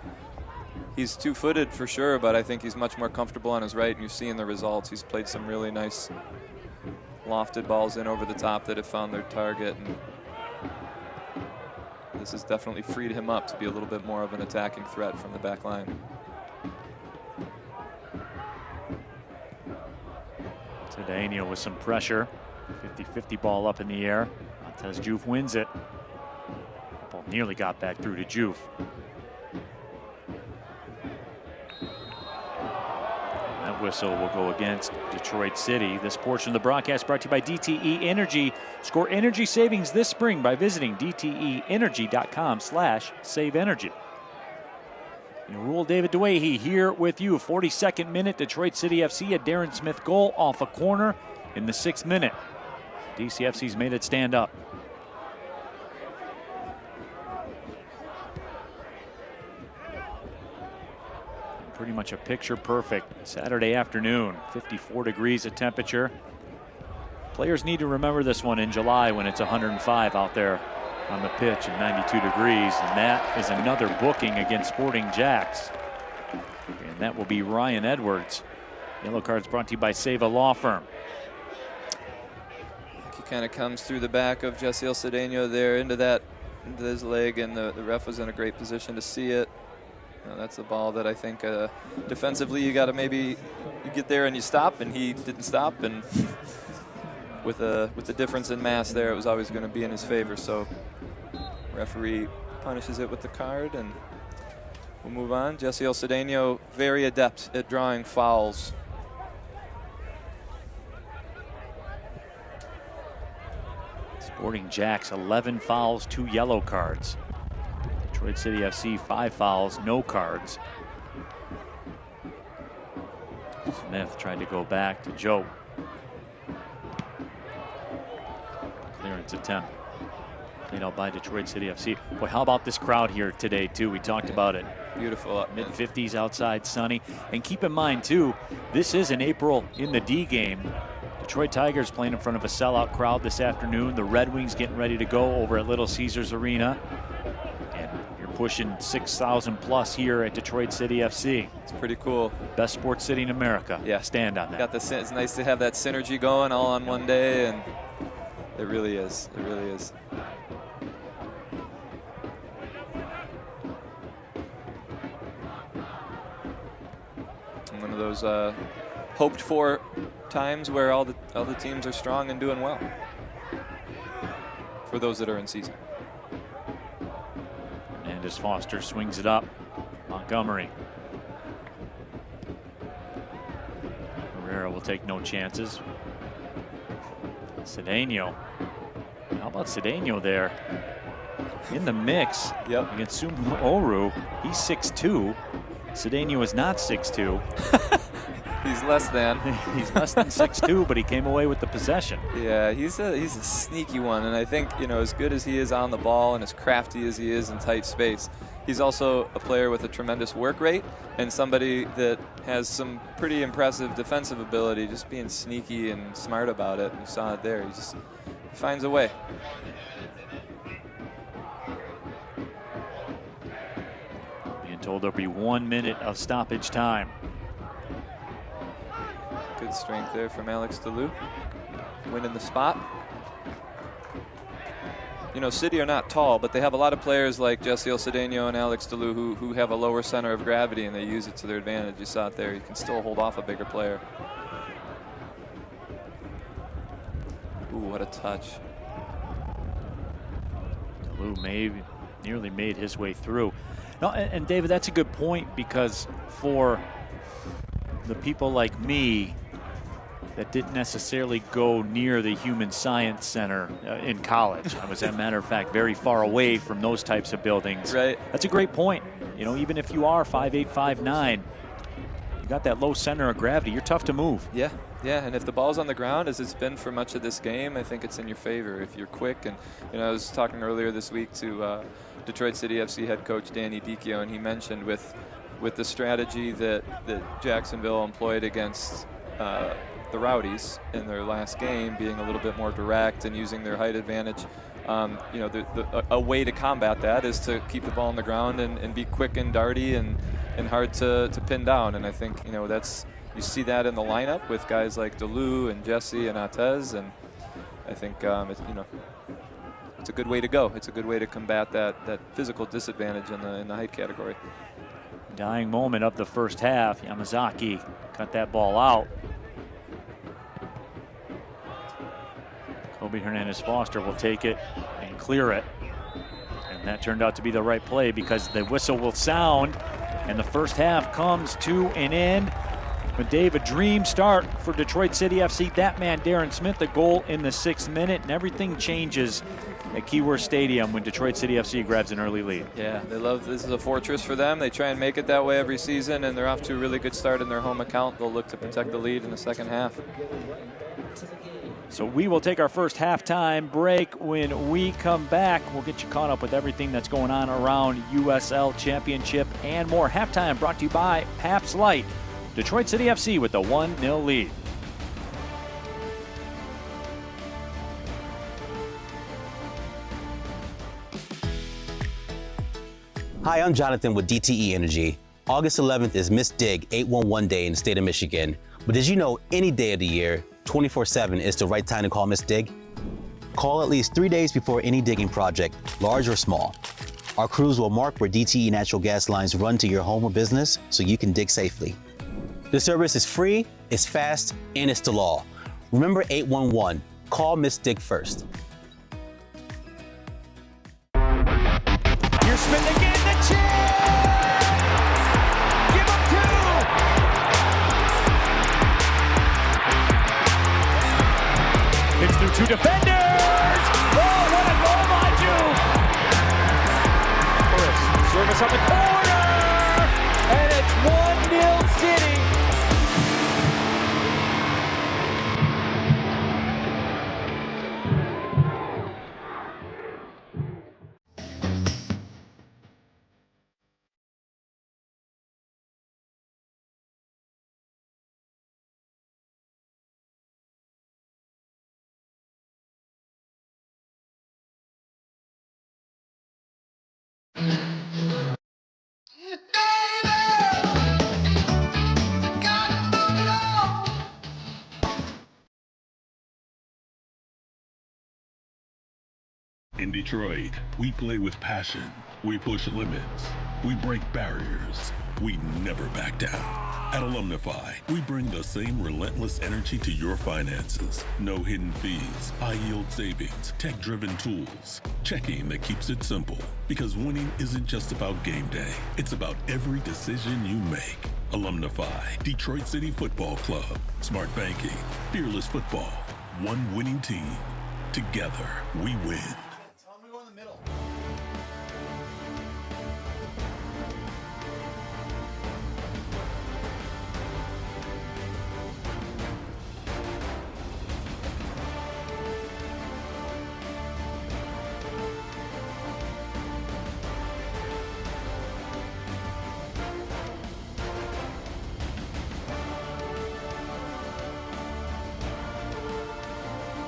he's two-footed for sure, but I think he's much more comfortable on his right, and you're seeing the results. He's played some really nice lofted balls in over the top that have found their target, and this has definitely freed him up to be a little bit more of an attacking threat from the back line. Cedeno with some pressure. 50-50 ball up in the air. Montez Juve wins it. Ball nearly got back through to Juve. That whistle will go against Detroit City. This portion of the broadcast brought to you by DTE Energy. Score energy savings this spring by visiting DTEenergy.com/saveenergy. Rule David DeWahey here with you. 42nd minute, Detroit City FC, a Darren Smith goal off a corner in the 6th minute. DCFC's made it stand up. Pretty much a picture perfect Saturday afternoon. 54 degrees of temperature. Players need to remember this one in July when it's 105 out there on the pitch and 92 degrees. And that is another booking against Sporting JAX. And that will be Ryan Edwards. Yellow cards brought to you by Seva Law Firm. He kind of comes through the back of Jessiel Cedeno there into his leg, and the ref was in a great position to see it. That's a ball that I think defensively you got to maybe you get there and you stop, and he didn't stop, and with the difference in mass there, it was always going to be in his favor. So referee punishes it with the card, and we'll move on. Jessiel Cedeno, very adept at drawing fouls. Sporting JAX 11 fouls, 2 yellow cards. Detroit City FC 5 fouls, no cards. Smith tried to go back to Joe. Clearance attempt played out by Detroit City FC. Boy, how about this crowd here today too? We talked about it. Beautiful. Mid-50s outside, sunny. And keep in mind too, this is an April in the D game. Detroit Tigers playing in front of a sellout crowd this afternoon. The Red Wings getting ready to go over at Little Caesars Arena. Pushing 6,000 plus here at Detroit City FC. It's pretty cool. Best sports city in America. Yeah, stand on that. It's nice to have that synergy going all on one day, and it really is. It really is. And one of those hoped for times where all the teams are strong and doing well. For those that are in season. As Foster swings it up, Montgomery. Herrera will take no chances. Cedeno. How about Cedeno there? In the mix against Sumo Oru. He's 6'2". Cedeno is not 6'2". He's less than. He's less than 6'2", but he came away with the possession. Yeah, he's a sneaky one, and I think, as good as he is on the ball and as crafty as he is in tight space, he's also a player with a tremendous work rate and somebody that has some pretty impressive defensive ability, just being sneaky and smart about it. And you saw it there. He finds a way. Being told there'll be 1 minute of stoppage time. Good strength there from Alex DeLu. Winning the spot. you know, City are not tall, but they have a lot of players like Jesse Cedeno and Alex DeLu who have a lower center of gravity, and they use it to their advantage. You saw it there. You can still hold off a bigger player. Ooh, what a touch. DeLu nearly made his way through. No, and David, that's a good point, because for the people like me that didn't necessarily go near the Human Science Center in college. I was, as a matter of fact, very far away from those types of buildings. Right. That's a great point. You know, even if you are 5'8", 5'9", you got that low center of gravity, you're tough to move. Yeah, yeah, and if the ball's on the ground, as it's been for much of this game, I think it's in your favor if you're quick. And, you know, I was talking earlier this week to Detroit City FC head coach Danny Dicchio, and he mentioned with the strategy that Jacksonville employed against the Rowdies in their last game, being a little bit more direct and using their height advantage. You know, a way to combat that is to keep the ball on the ground and be quick and darty and hard to pin down. And I think, you know, you see that in the lineup with guys like DeLu and Jesse and Atez, and I think you know, it's a good way to go. It's a good way to combat that physical disadvantage in the height category. Dying moment of the first half. Yamazaki cut that ball out. Kobe Hernandez-Foster will take it and clear it. And that turned out to be the right play, because the whistle will sound and the first half comes to an end. But Dave, a dream start for Detroit City FC. That man, Darren Smith, the goal in the 6th minute, and everything changes at Keyworth Stadium when Detroit City FC grabs an early lead. Yeah, they love, this is a fortress for them. They try and make it that way every season, and they're off to a really good start in their home account. They'll look to protect the lead in the second half. So we will take our first halftime break. When we come back, we'll get you caught up with everything that's going on around USL Championship and more. Halftime brought to you by Pabst Light. Detroit City FC with the 1-0 lead. Hi, I'm Jonathan with DTE Energy. August 11th is Miss Dig 811 Day in the state of Michigan. But did you know any day of the year, 24/7 is the right time to call Miss Dig? Call at least 3 days before any digging project, large or small. Our crews will mark where DTE natural gas lines run to your home or business so you can dig safely. The service is free, it's fast, and it's the law. Remember 811. Call Miss Dig first. Here's Smith again, the chip! Give him 2! It's through 2 defenders! Oh, what a goal by Juve! Service on the corner! And it's 1-0 City! In Detroit, we play with passion. We push limits. We break barriers. We never back down. At Alumnify, we bring the same relentless energy to your finances. No hidden fees, high-yield savings, tech-driven tools. Checking that keeps it simple. Because winning isn't just about game day. It's about every decision you make. Alumnify, Detroit City Football Club. Smart banking, fearless football. One winning team. Together, we win.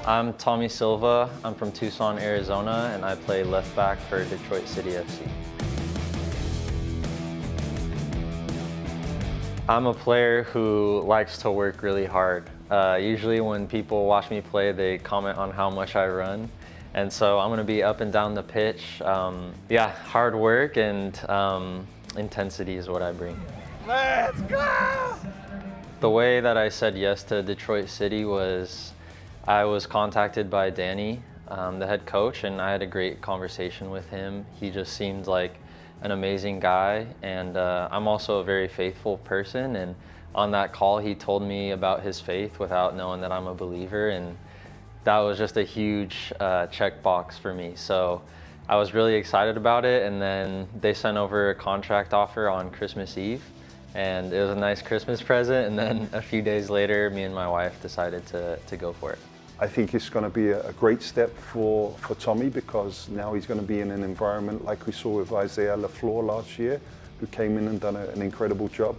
I'm Tommy Silva. I'm from Tucson, Arizona, and I play left back for Detroit City FC. I'm a player who likes to work really hard. Usually when people watch me play, they comment on how much I run, And so I'm going to be up and down the pitch. Yeah, hard work and intensity is what I bring. Let's go! The way that I said yes to Detroit City was I was contacted by Danny, the head coach, and I had a great conversation with him. He just seemed like an amazing guy, and I'm also a very faithful person, and on that call he told me about his faith without knowing that I'm a believer, and that was just a huge checkbox for me. So I was really excited about it, and then they sent over a contract offer on Christmas Eve, and it was a nice Christmas present, and then a few days later me and my wife decided to go for it. I think it's going to be a great step for Tommy, because now he's going to be in an environment like we saw with Isaiah LaFleur last year, who came in and done an incredible job.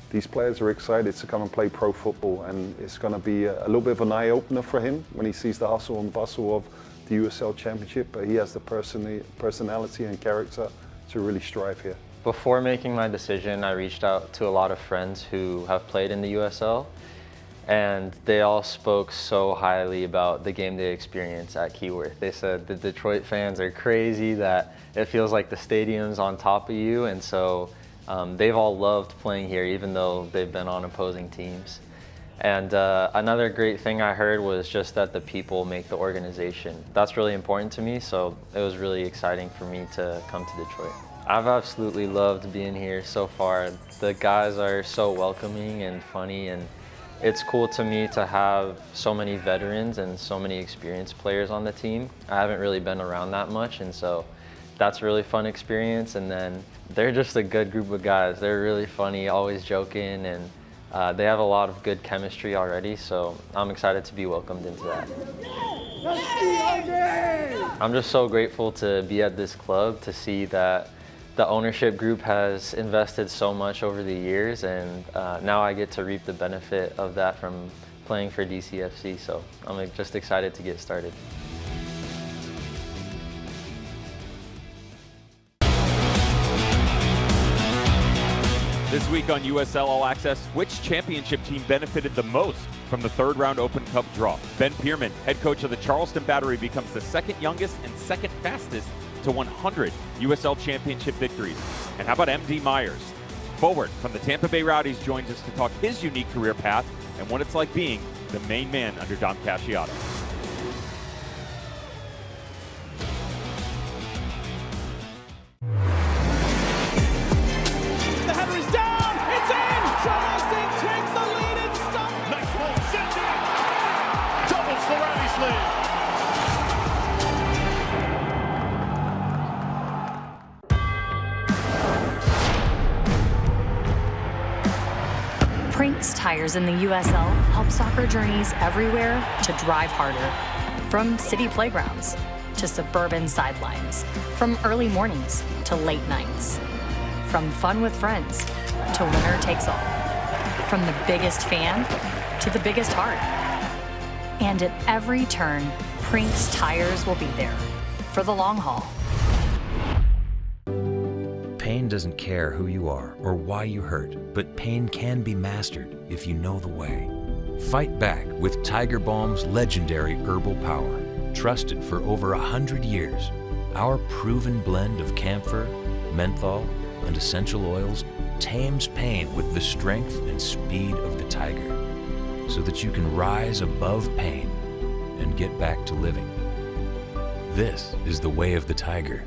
These players are excited to come and play pro football, and it's going to be a little bit of an eye-opener for him when he sees the hustle and bustle of the USL Championship, but he has the personality and character to really strive here. Before making my decision, I reached out to a lot of friends who have played in the USL, and they all spoke so highly about the game day experience at Keyworth. They said the Detroit fans are crazy, that it feels like the stadium's on top of you, and so they've all loved playing here, even though they've been on opposing teams. And another great thing I heard was just that the people make the organization. That's really important to me, so it was really exciting for me to come to Detroit. I've absolutely loved being here so far. The guys are so welcoming and funny, and it's cool to me to have so many veterans and so many experienced players on the team. I haven't really been around that much, and so that's a really fun experience. And then they're just a good group of guys. They're really funny, always joking, and they have a lot of good chemistry already, so I'm excited to be welcomed into that. I'm just so grateful to be at this club, to see that the ownership group has invested so much over the years, and now I get to reap the benefit of that from playing for DCFC, so I'm just excited to get started. This week on USL All Access, which championship team benefited the most from the third round Open Cup draw? Ben Pierman, head coach of the Charleston Battery, becomes the second youngest and second fastest to 100 USL Championship victories. And how about MD Myers? Forward from the Tampa Bay Rowdies joins us to talk his unique career path and what it's like being the main man under Dom Casciato. The header is down! It's in! Charleston takes the lead and stops! Nice ball, sent in! Doubles the Rowdies lead! Prinks Tires in the USL help soccer journeys everywhere to drive harder. From city playgrounds to suburban sidelines, from early mornings to late nights, from fun with friends to winner takes all, from the biggest fan to the biggest heart. And at every turn, Prinks Tires will be there for the long haul. Pain doesn't care who you are or why you hurt, but pain can be mastered if you know the way. Fight back with Tiger Balm's legendary herbal power. Trusted for over 100 years, our proven blend of camphor, menthol, and essential oils tames pain with the strength and speed of the tiger, so that you can rise above pain and get back to living. This is the way of the tiger.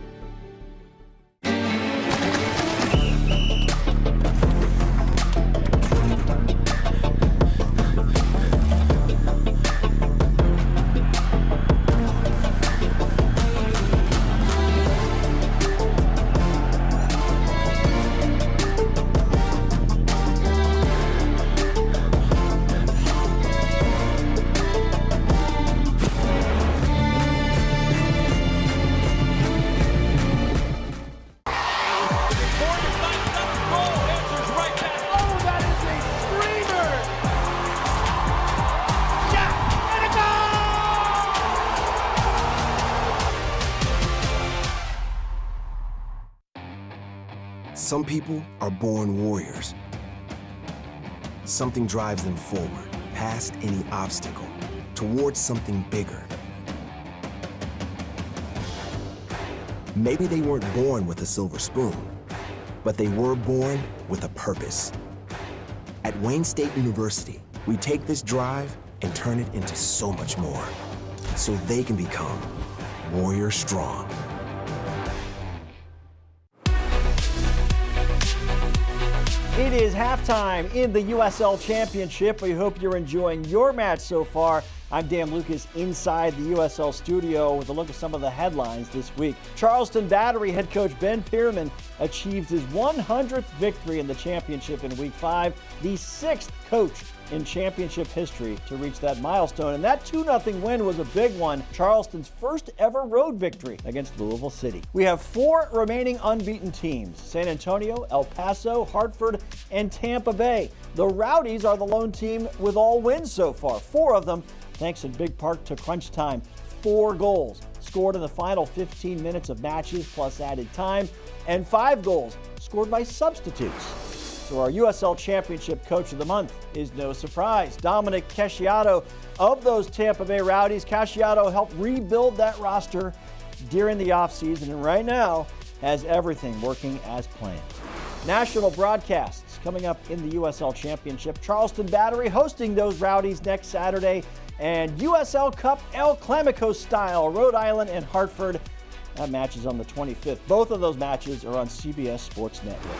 Some people are born warriors. Something drives them forward, past any obstacle, towards something bigger. Maybe they weren't born with a silver spoon, but they were born with a purpose. At Wayne State University, we take this drive and turn it into so much more, so they can become Warrior Strong. It is halftime in the USL Championship. We hope you're enjoying your match so far. I'm Dan Lucas inside the USL studio with a look at some of the headlines this week. Charleston Battery head coach Ben Pierman achieved his 100th victory in the championship in Week 5, the 6th coach in championship history to reach that milestone. And that 2-0 win was a big one, Charleston's first ever road victory against Louisville City. We have 4 remaining unbeaten teams: San Antonio, El Paso, Hartford, and Tampa Bay. The Rowdies are the lone team with all wins so far, 4 of them thanks in big part to crunch time. 4 goals scored in the final 15 minutes of matches plus added time, and 5 goals scored by substitutes. So our USL Championship Coach of the Month is no surprise. Dominic Casciato of those Tampa Bay Rowdies. Casciato helped rebuild that roster during the offseason and right now has everything working as planned. National broadcasts coming up in the USL Championship. Charleston Battery hosting those Rowdies next Saturday, and USL Cup El Clamico style, Rhode Island and Hartford. That match is on the 25th. Both of those matches are on CBS Sports Network.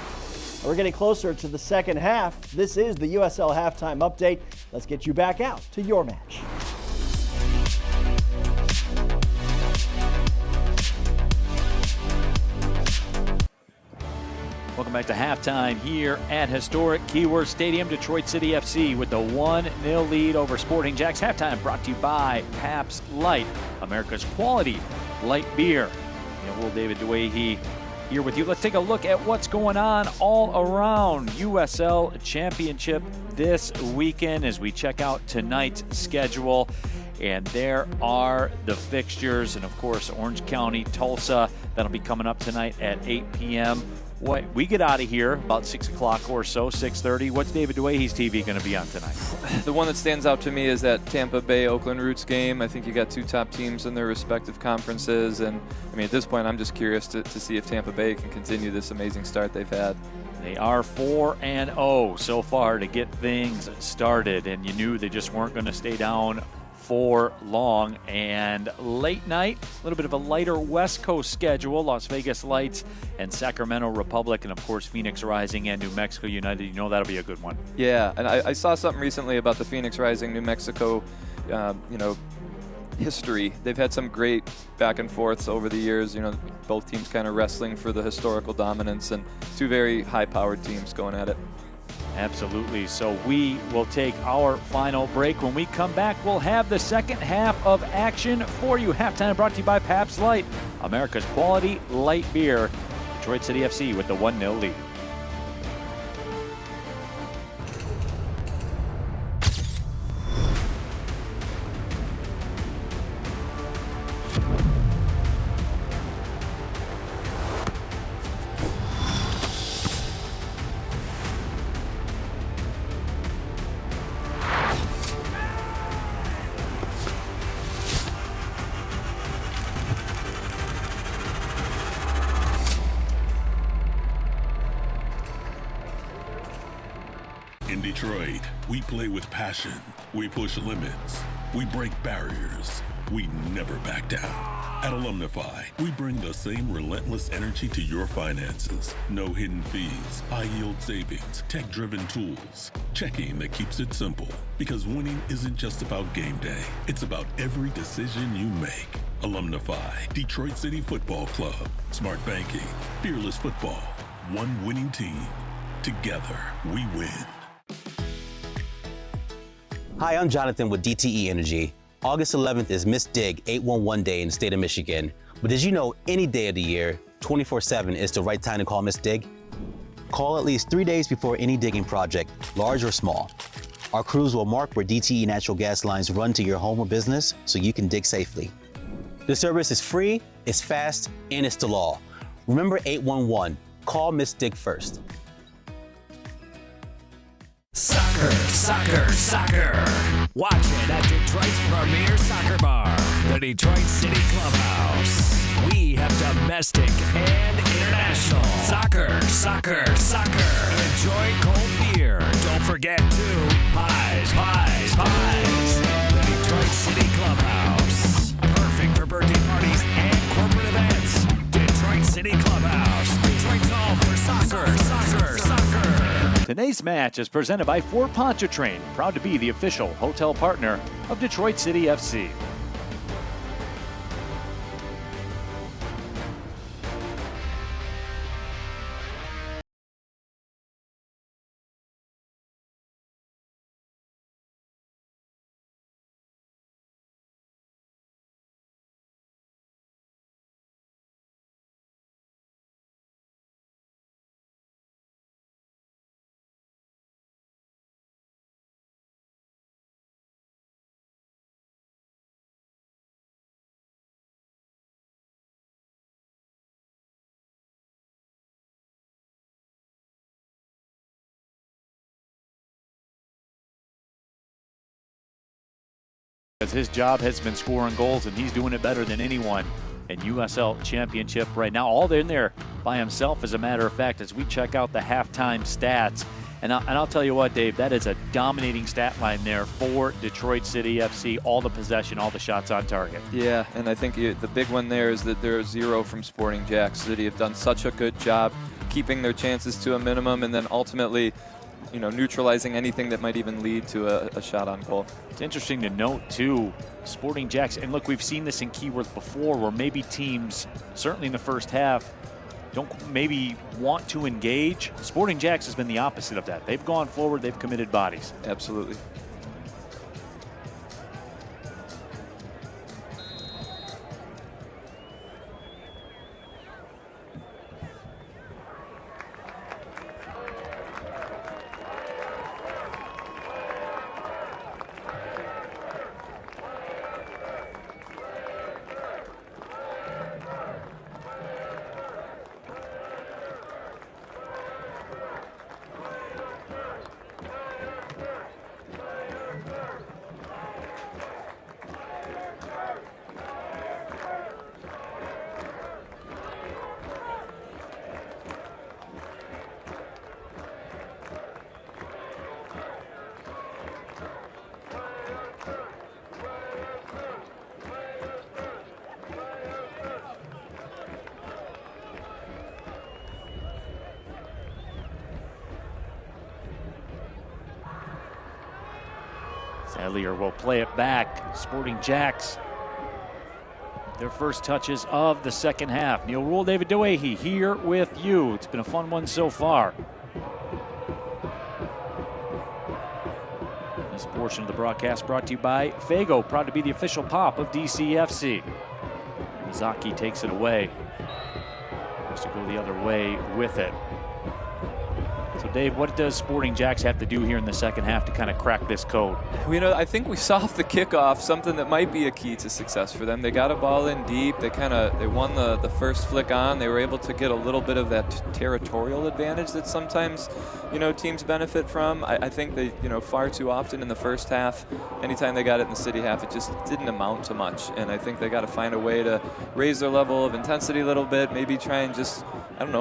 We're getting closer to the second half. This is the USL Halftime Update. Let's get you back out to your match. Welcome back to halftime here at historic Keyworth Stadium. Detroit City FC with the 1-0 lead over Sporting JAX. Halftime brought to you by Pabst Light, America's quality light beer. Will David DeWahey here with you. Let's take a look at what's going on all around USL Championship this weekend as we check out tonight's schedule. And there are the fixtures, and of course Orange County, Tulsa, that'll be coming up tonight at 8 p.m. We get out of here about 6 o'clock or so, 6:30. What's David DeWahey's TV going to be on tonight? The one that stands out to me is that Tampa Bay Oakland Roots game. I think you got 2 top teams in their respective conferences, and I mean at this point I'm just curious to see if Tampa Bay can continue this amazing start they've had. They are 4-0 so far to get things started, and you knew they just weren't going to stay down for long. And late night, a little bit of a lighter West Coast schedule. Las Vegas Lights and Sacramento Republic, and of course Phoenix Rising and New Mexico United. You know that'll be a good one. Yeah, and I saw something recently about the Phoenix Rising New Mexico history. They've had some great back and forths over the years, both teams kind of wrestling for the historical dominance, and 2 very high-powered teams going at it. Absolutely. So we will take our final break. When we come back, we'll have the second half of action for you. Halftime brought to you by Pabst Light, America's quality light beer. Detroit City FC with the 1-0 lead. In Detroit, we play with passion. We push limits. We break barriers. We never back down. At Alumnify, we bring the same relentless energy to your finances. No hidden fees, high-yield savings, tech-driven tools. Checking that keeps it simple. Because winning isn't just about game day. It's about every decision you make. Alumnify, Detroit City Football Club. Smart banking, fearless football. One winning team. Together, we win. Hi, I'm Jonathan with DTE Energy. August 11th is Miss Dig 811 Day in the state of Michigan. But did you know any day of the year, 24/7 is the right time to call Miss Dig? Call at least 3 days before any digging project, large or small. Our crews will mark where DTE natural gas lines run to your home or business so you can dig safely. The service is free, it's fast, and it's the law. Remember 811. Call Miss Dig first. Soccer, soccer, soccer. Watch it at Detroit's premier soccer bar, the Detroit City Clubhouse. We have domestic and international. Soccer, soccer, soccer. Enjoy cold beer. Don't forget to pies. The Detroit City Clubhouse. Perfect for birthday parties and corporate events. Detroit City Clubhouse. Detroit's home for soccer, soccer, soccer. Today's match is presented by Fort Pontchartrain, proud to be the official hotel partner of Detroit City FC. As his job has been scoring goals, and he's doing it better than anyone in USL Championship right now. All in there by himself, as a matter of fact, as we check out the halftime stats. And I'll tell you what, Dave, that is a dominating stat line there for Detroit City FC. All the possession, all the shots on target. Yeah, and I think the big one there is that they're 0 from Sporting JAX. City have done such a good job keeping their chances to a minimum, and then ultimately, neutralizing anything that might even lead to a shot on goal. It's interesting to note, too, Sporting JAX, and look, we've seen this in Keyworth before, where maybe teams, certainly in the first half, don't maybe want to engage. Sporting JAX has been the opposite of that. They've gone forward, they've committed bodies. Absolutely. Sadlier will play it back. Sporting JAX, their first touches of the second half. Neil Rule, David DeWahey here with you. It's been a fun one so far. This portion of the broadcast brought to you by Fago, proud to be the official pop of DCFC. Mizaki takes it away. Has to go the other way with it. So, Dave, what does Sporting JAX have to do here in the second half to kind of crack this code? I think we saw off the kickoff something that might be a key to success for them. They got a ball in deep. They won the first flick on. They were able to get a little bit of that territorial advantage that sometimes, teams benefit from. I think they, far too often in the first half, anytime they got it in the city half, it just didn't amount to much. And I think they got to find a way to raise their level of intensity a little bit, maybe try and just,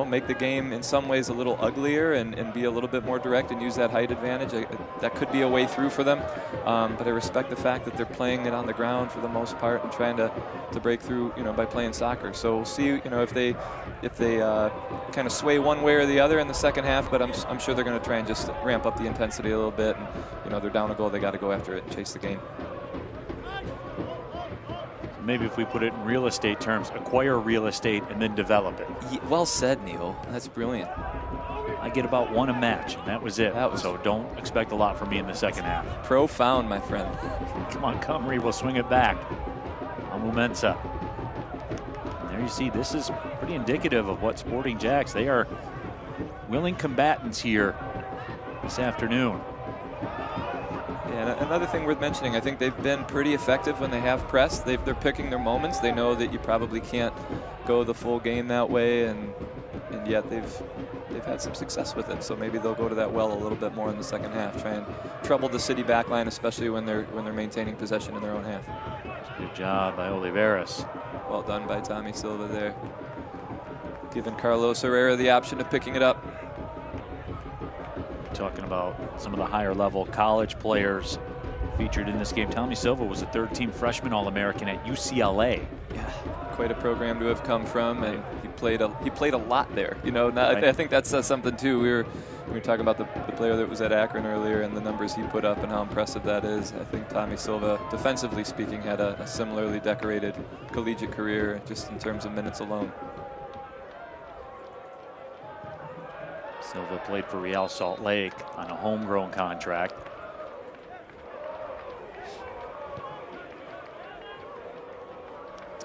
make the game in some ways a little uglier and be a little bit more direct and use that height advantage. That could be a way through for them. But I respect the fact that they're playing it on the ground for the most part and trying to break through, by playing soccer. So we'll see, if they kind of sway one way or the other in the second half. But I'm sure they're going to try and just ramp up the intensity a little bit. And they're down a goal, they got to go after it and chase the game. Maybe if we put it in real estate terms, acquire real estate and then develop it. Well said, Neil. That's brilliant. I get about one a match, and that was it. So don't expect a lot from me in the second half. Profound, my friend. Come on, Comrie will swing it back. Amumensa. And there you see, this is pretty indicative of what Sporting JAX, they are willing combatants here this afternoon. Yeah, and another thing worth mentioning, I think they've been pretty effective when they have pressed. They're picking their moments. They know that you probably can't go the full game that way, and yet they've had some success with it. So maybe they'll go to that well a little bit more in the second half, try and trouble the City backline, especially when they're maintaining possession in their own half. Good job by Oliveras. Well done by Tommy Silva there. Giving Carlos Herrera the option of picking it up. Talking about some of the higher level college players featured in this game. Tommy Silva was a third-team freshman All-American at UCLA. Yeah, quite a program to have come from, and he played a lot there. You know, I think that says something too. We were talking about the player that was at Akron earlier and the numbers he put up and how impressive that is. I think Tommy Silva, defensively speaking, had a similarly decorated collegiate career just in terms of minutes alone. Silva played for Real Salt Lake on a homegrown contract.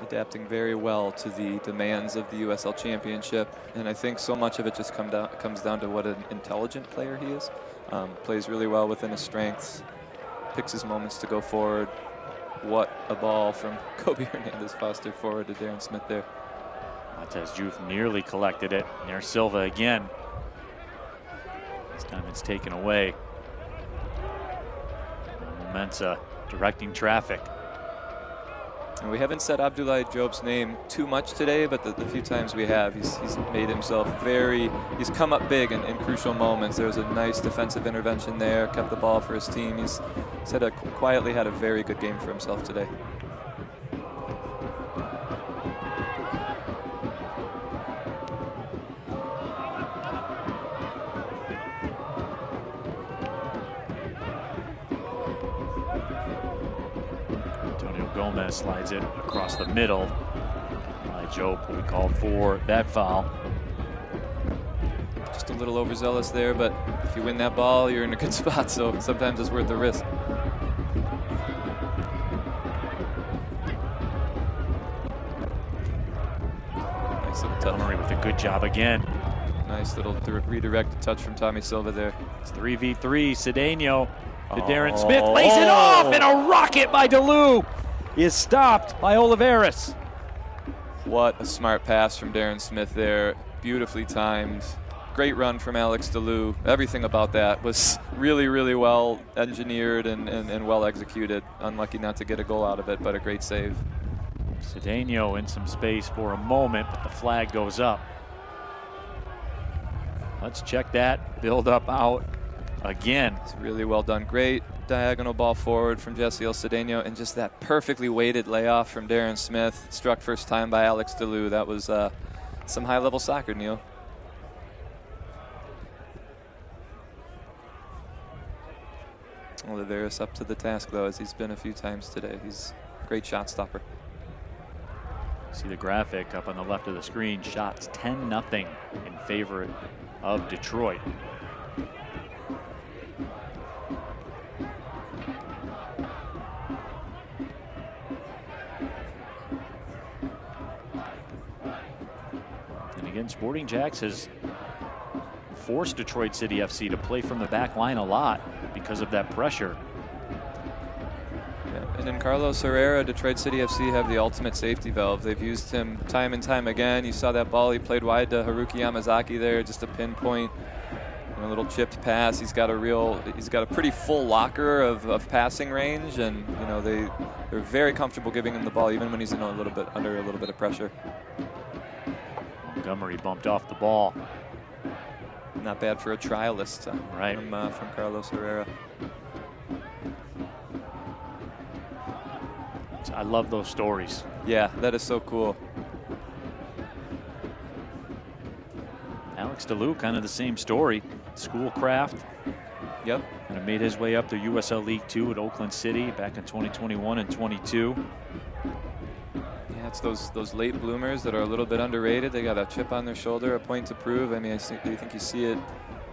Adapting very well to the demands of the USL Championship, and I think so much of it just comes down to what an intelligent player he is. Plays really well within his strengths, picks his moments to go forward. What a ball from Kobe Hernandez Foster forward to Darren Smith there. Montez Juve nearly collected it. And there's Silva again. This time it's taken away. Mensa directing traffic. And we haven't said Abdoulaye Diop's name too much today, but the few times we have, he's made himself he's come up big in crucial moments. There was a nice defensive intervention there, kept the ball for his team. He's quietly had a very good game for himself today. Gomez slides it across the middle. Diop will be called for that foul. Just a little overzealous there, but if you win that ball, you're in a good spot, so sometimes it's worth the risk. Nice little touch. Murray with a good job again. Nice little redirected touch from Tommy Silva there. It's 3v3. Cedeno to Darren Smith. Lays it off, and a rocket by DeLu is stopped by Oliveras. What a smart pass from Darren Smith there. Beautifully timed. Great run from Alex DeLu. Everything about that was really, really well engineered and well executed. Unlucky not to get a goal out of it, but a great save. Cedeno in some space for a moment, but the flag goes up. Let's check that build up out again. It's really well done. Great diagonal ball forward from Jessiel Cedeno, and just that perfectly weighted layoff from Darren Smith. Struck first time by Alex DeLu. That was some high-level soccer, Neil. Oliveras up to the task, though, as he's been a few times today. He's a great shot stopper. See the graphic up on the left of the screen. Shots 10-0 in favor of Detroit. And again, Sporting JAX has forced Detroit City FC to play from the back line a lot because of that pressure. Yeah, and in Carlos Herrera, Detroit City FC have the ultimate safety valve. They've used him time and time again. You saw that ball he played wide to Haruki Yamazaki there, just a pinpoint, a little chipped pass. He's got a pretty full locker of passing range, and you know they're very comfortable giving him the ball even when he's in under a little bit of pressure. Montgomery bumped off the ball. Not bad for a trialist right. From Carlos Herrera. I love those stories. Yeah, that is so cool. Alex DeLu, kind of the same story. Schoolcraft. Yep. Kind of made his way up to USL League Two at Oakland City back in 2021 and 22. Yeah, it's those late bloomers that are a little bit underrated. They got a chip on their shoulder, a point to prove. I mean, I think you see it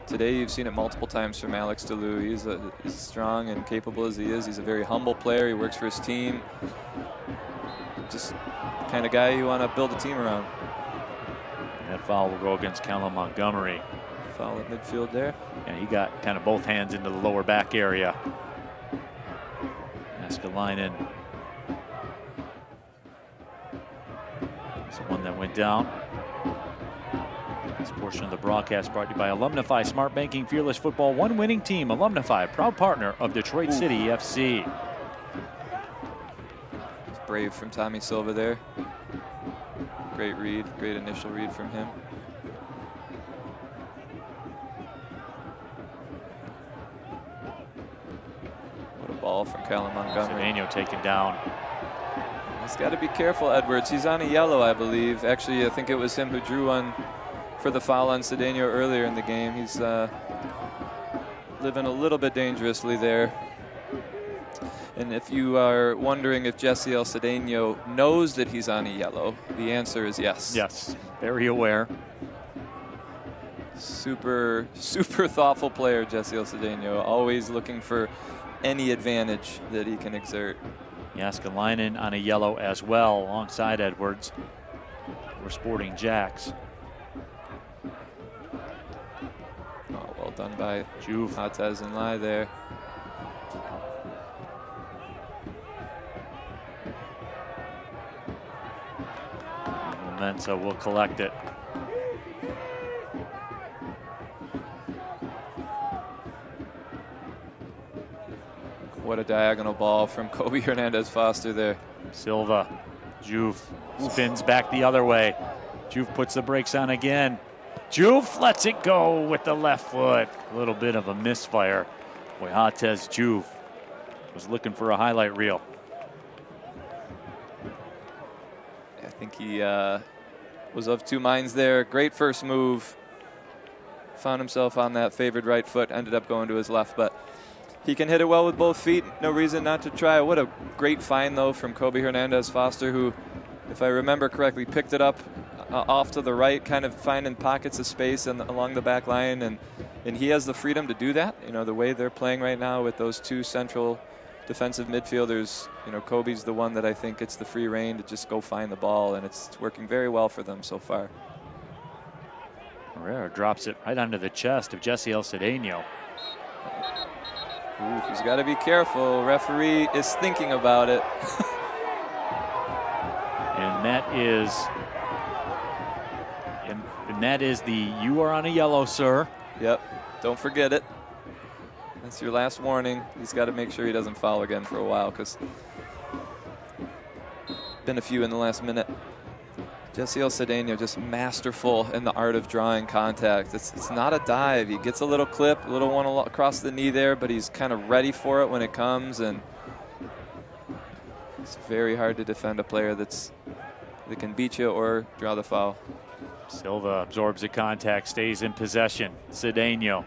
today. You've seen it multiple times from Alex DeLu. He's as strong and capable as he is. He's a very humble player. He works for his team. Just the kind of guy you want to build a team around. And that foul will go against Callum Montgomery. Foul at midfield there. And he got kind of both hands into the lower back area. Askelainen. It's the one that went down. This portion of the broadcast brought to you by Alumnify Smart Banking Fearless Football. One winning team. Alumnify, proud partner of Detroit City FC. It's brave from Tommy Silva there. Great read, great initial read from him. What a ball from Callum Montgomery. Cedeno taken down. He's got to be careful, Edwards. He's on a yellow, I believe. Actually, I think it was him who drew one for the foul on Cedeno earlier in the game. He's living a little bit dangerously there. And if you are wondering if JCL Cedeno knows that he's on a yellow, the answer is yes. Yes, very aware. Super thoughtful player, JCL Cedeno. Always looking for any advantage that he can exert. Jääskeläinen on a yellow as well, alongside Edwards. We're sporting JAX. Oh, well done by Juve. Hatez and Lai there. Mensa will collect it. What a diagonal ball from Kobe Hernandez-Foster there. Silva, Juve spins back the other way. Juve puts the brakes on again. Juve lets it go with the left foot. A little bit of a misfire. Boy, Hatez Juve was looking for a highlight reel. I think he was of two minds there. Great first move. Found himself on that favored right foot, ended up going to his left, but he can hit it well with both feet. No reason not to try. What a great find, though, from Kobe Hernandez-Foster, who, if I remember correctly, picked it up off to the right, kind of finding pockets of space and along the back line, and he has the freedom to do that. You know, the way they're playing right now with those two central defensive midfielders, you know, Kobe's the one that I think gets the free rein to just go find the ball, and it's working very well for them so far. Herrera drops it right onto the chest of JCL Cedeno. Ooh, he's got to be careful. Referee is thinking about it. And that is the "you are on a yellow, sir." Yep, don't forget it. That's your last warning. He's got to make sure he doesn't foul again for a while, because been a few in the last minute. JCL Cedeno just masterful in the art of drawing contact. It's not a dive. He gets a little clip, a little one across the knee there, but he's kind of ready for it when it comes, and it's very hard to defend a player that can beat you or draw the foul. Silva absorbs the contact, stays in possession. Cedeno.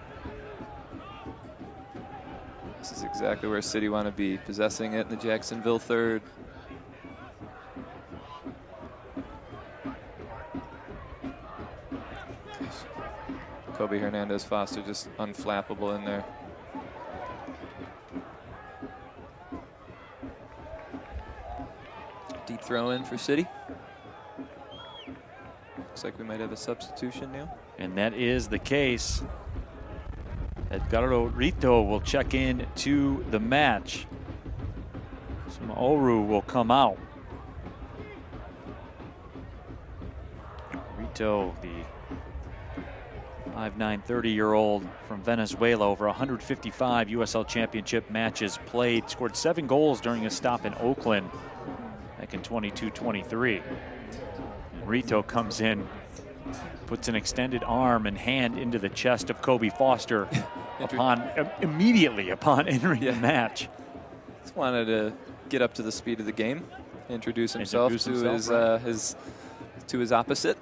This is exactly where City want to be, possessing it in the Jacksonville third. Kobe Hernandez-Foster just unflappable in there. Deep throw in for City. Looks like we might have a substitution now. And that is the case. Edgardo Rito will check in to the match. Oru will come out. Rito, the 5'9", 30-year-old from Venezuela, over 155 USL Championship matches played, scored 7 goals during his stop in Oakland back in 22-23. Rito comes in, puts an extended arm and hand into the chest of Kobe Foster immediately upon entering the match. Just wanted to get up to the speed of the game, introduce himself to his opposite.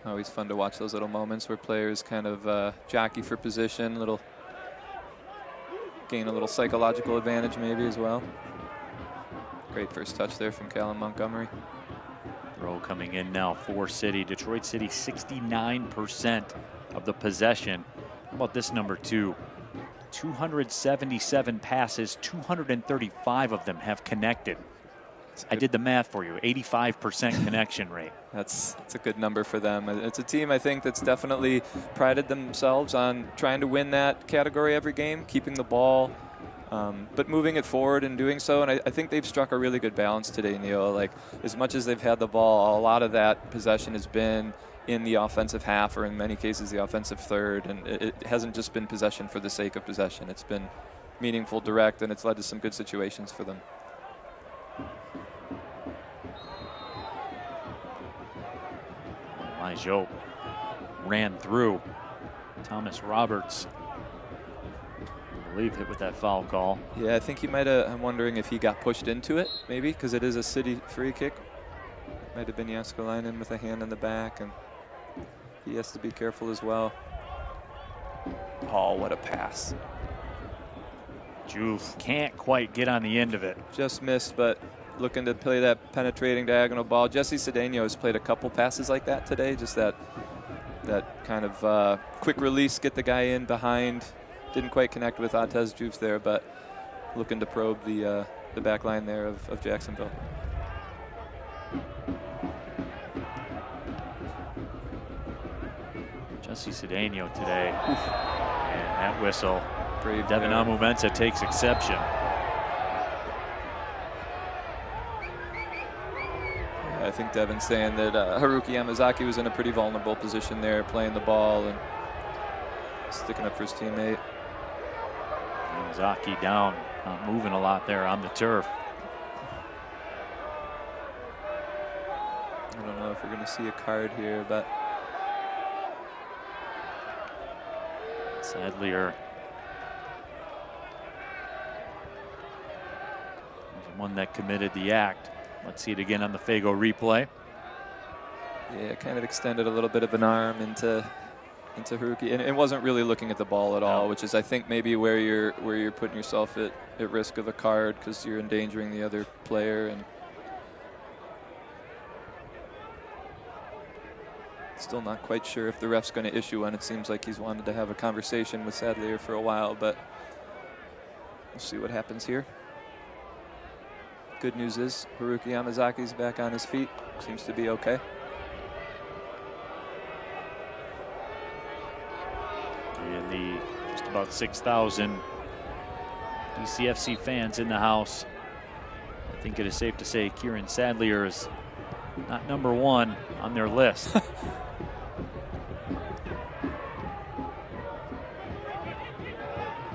Always fun to watch those little moments where players kind of jockey for position, gain a little psychological advantage maybe as well. Great first touch there from Callum Montgomery. Throw coming in now for City. Detroit City 69% of the possession. How about this number 2? 277 passes, 235 of them have connected. I did the math for you, 85% connection rate. That's a good number for them. It's a team, I think, that's definitely prided themselves on trying to win that category every game, keeping the ball, but moving it forward and doing so. And I think they've struck a really good balance today, Neil. Like, as much as they've had the ball, a lot of that possession has been in the offensive half, or in many cases the offensive third, and it hasn't just been possession for the sake of possession. It's been meaningful, direct, and it's led to some good situations for them. Joe ran through Thomas Roberts. I believe hit with that foul call. Yeah, I think he might have. I'm wondering if he got pushed into it, maybe, because it is a City free kick. Might have been Jaskalainen with a hand in the back, and he has to be careful as well. Oh, what a pass. Juve can't quite get on the end of it. Just missed, but looking to play that penetrating diagonal ball. Jesse Cedeno has played a couple passes like that today, just that kind of quick release, get the guy in behind. Didn't quite connect with Atez Juve there, but looking to probe the back line there of Jacksonville. Jesse Cedeno today. And that whistle. Brave Devin Amumensa takes exception. I think Devin's saying that Haruki Yamazaki was in a pretty vulnerable position there, playing the ball and sticking up for his teammate. Yamazaki down, not moving a lot there on the turf. I don't know if we're going to see a card here, but Sadlier. The one that committed the act. Let's see it again on the Fago replay. Yeah, kind of extended a little bit of an arm into Haruki, and it wasn't really looking at the ball at all, which is, I think, maybe where you're putting yourself at risk of a card because you're endangering the other player. And still not quite sure if the ref's going to issue one. It seems like he's wanted to have a conversation with Sadlier for a while, but we'll see what happens here. Good news is Haruki Yamazaki's back on his feet. Seems to be okay. And the just about 6,000 DCFC fans in the house. I think it is safe to say Kieran Sadlier is not #1 on their list.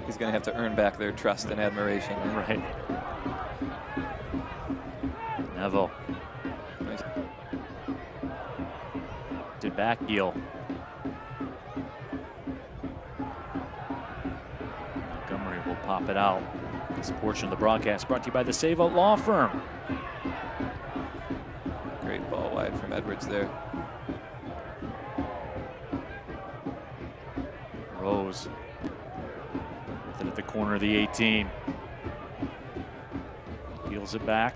He's going to have to earn back their trust and admiration. Right. Neville. Nice. Did back heel. Montgomery will pop it out. This portion of the broadcast brought to you by the Save Out Law Firm. Great ball wide from Edwards there. Rose with it at the corner of the 18. Peels it back.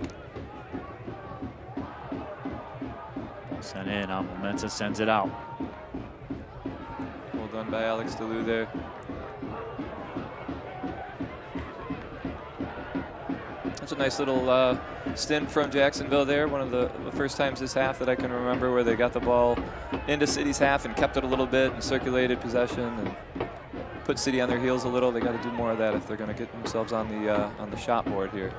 Sent in, Amumensa sends it out. Well done by Alex DeLu there. That's a nice little stint from Jacksonville there. One of the first times this half that I can remember where they got the ball into City's half and kept it a little bit and circulated possession and put City on their heels a little. They got to do more of that if they're going to get themselves on the shot board here.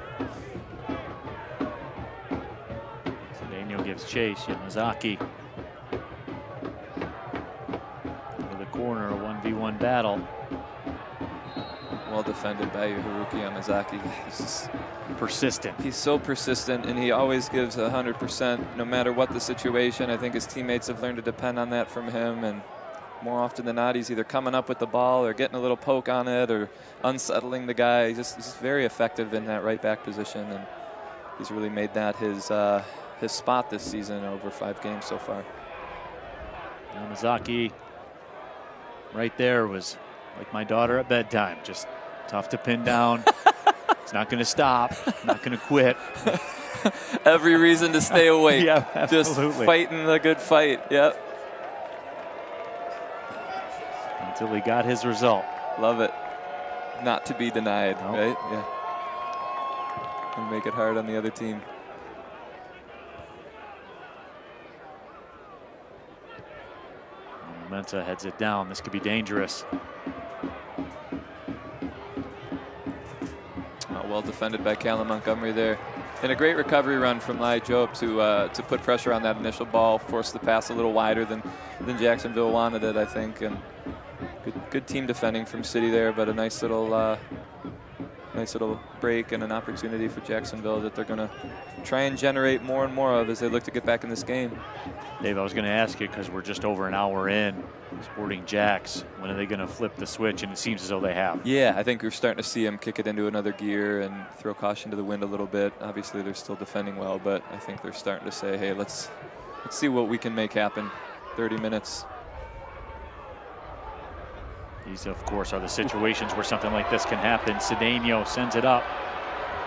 Gives chase. Yamazaki into the corner, a 1v1 battle. Well defended by Haruki Yamazaki. He's just persistent. He's so persistent, and he always gives 100% no matter what the situation. I think his teammates have learned to depend on that from him, and more often than not, he's either coming up with the ball or getting a little poke on it or unsettling the guy. He's just very effective in that right back position, and he's really made that his spot this season over 5 games so far. Yamazaki right there was like my daughter at bedtime, just tough to pin down. It's not going to stop, not going to quit. Every reason to stay awake. Yeah, absolutely. Just fighting the good fight. Yep. Until he got his result. Love it. Not to be denied, nope. Right? Yeah. And make it hard on the other team. Mensa heads it down. This could be dangerous. Well defended by Callum Montgomery there. And a great recovery run from Lai Job to put pressure on that initial ball, force the pass a little wider than Jacksonville wanted it, I think. And good team defending from City there, but a nice little nice little break and an opportunity for Jacksonville that they're going to try and generate more and more of as they look to get back in this game. Dave, I was going to ask you, because we're just over an hour in, Sporting JAX, when are they going to flip the switch? And it seems as though they have. Yeah, I think we're starting to see them kick it into another gear and throw caution to the wind a little bit. Obviously, they're still defending well, but I think they're starting to say, hey, let's see what we can make happen. 30 minutes. These, of course, are the situations where something like this can happen. Cedeno sends it up.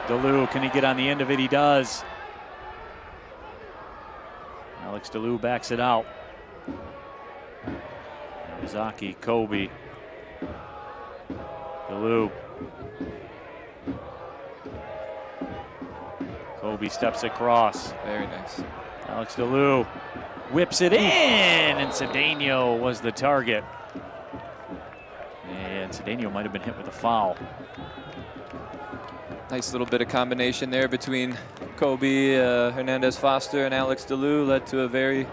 DeLu, can he get on the end of it? He does. Alex DeLu backs it out. Yamazaki, Kobe. DeLu. Kobe steps across. Very nice. Alex DeLu whips it in, and Cedeno was the target. And Cedeno might have been hit with a foul. Nice little bit of combination there between Kobe, Hernandez Foster, and Alex DeLu led to a very,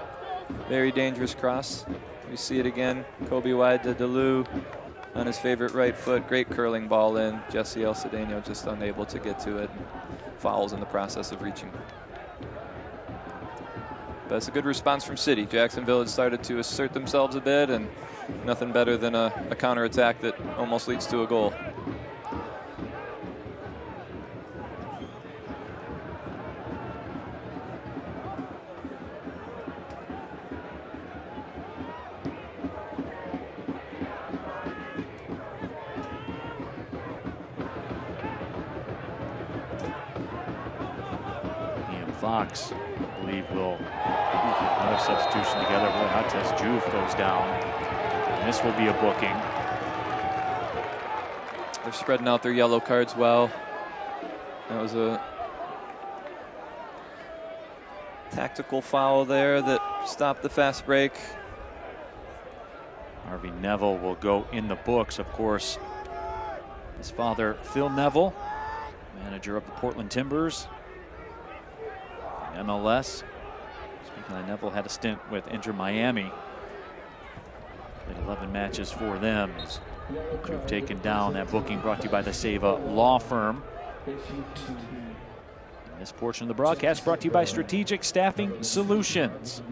very dangerous cross. We see it again. Kobe wide to DeLu on his favorite right foot. Great curling ball in. Jesse El Cedeno just unable to get to it. Fouls in the process of reaching. But it's a good response from City. Jacksonville had started to assert themselves a bit, and nothing better than a counterattack that almost leads to a goal. Fox, I believe, will another substitution together. Boy, Hates Juve goes down. And this will be a booking. They're spreading out their yellow cards well. That was a tactical foul there that stopped the fast break. Harvey Neville will go in the books, of course. His father, Phil Neville, manager of the Portland Timbers. MLS. Speaking of Neville, had a stint with Inter Miami. Played 11 matches for them. You've taken down that booking brought to you by the Seva Law Firm. And this portion of the broadcast brought to you by Strategic Staffing Solutions.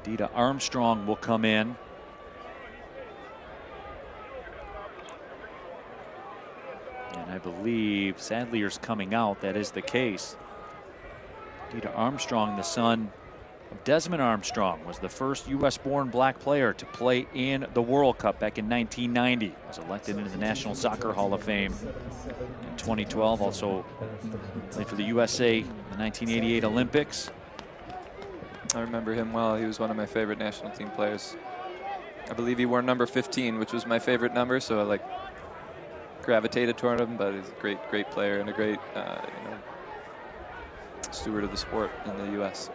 Dita Armstrong will come in. And I believe Sadlier's coming out. That is the case. Dita Armstrong, the son of Desmond Armstrong, was the first U.S.-born black player to play in the World Cup back in 1990. Was elected into the National Soccer Hall of Fame in 2012. Also played for the USA in the 1988 Olympics. I remember him well. He was one of my favorite national team players. I believe he wore number 15, which was my favorite number, so I gravitated toward him, but he's a great player and a great steward of the sport in the U.S.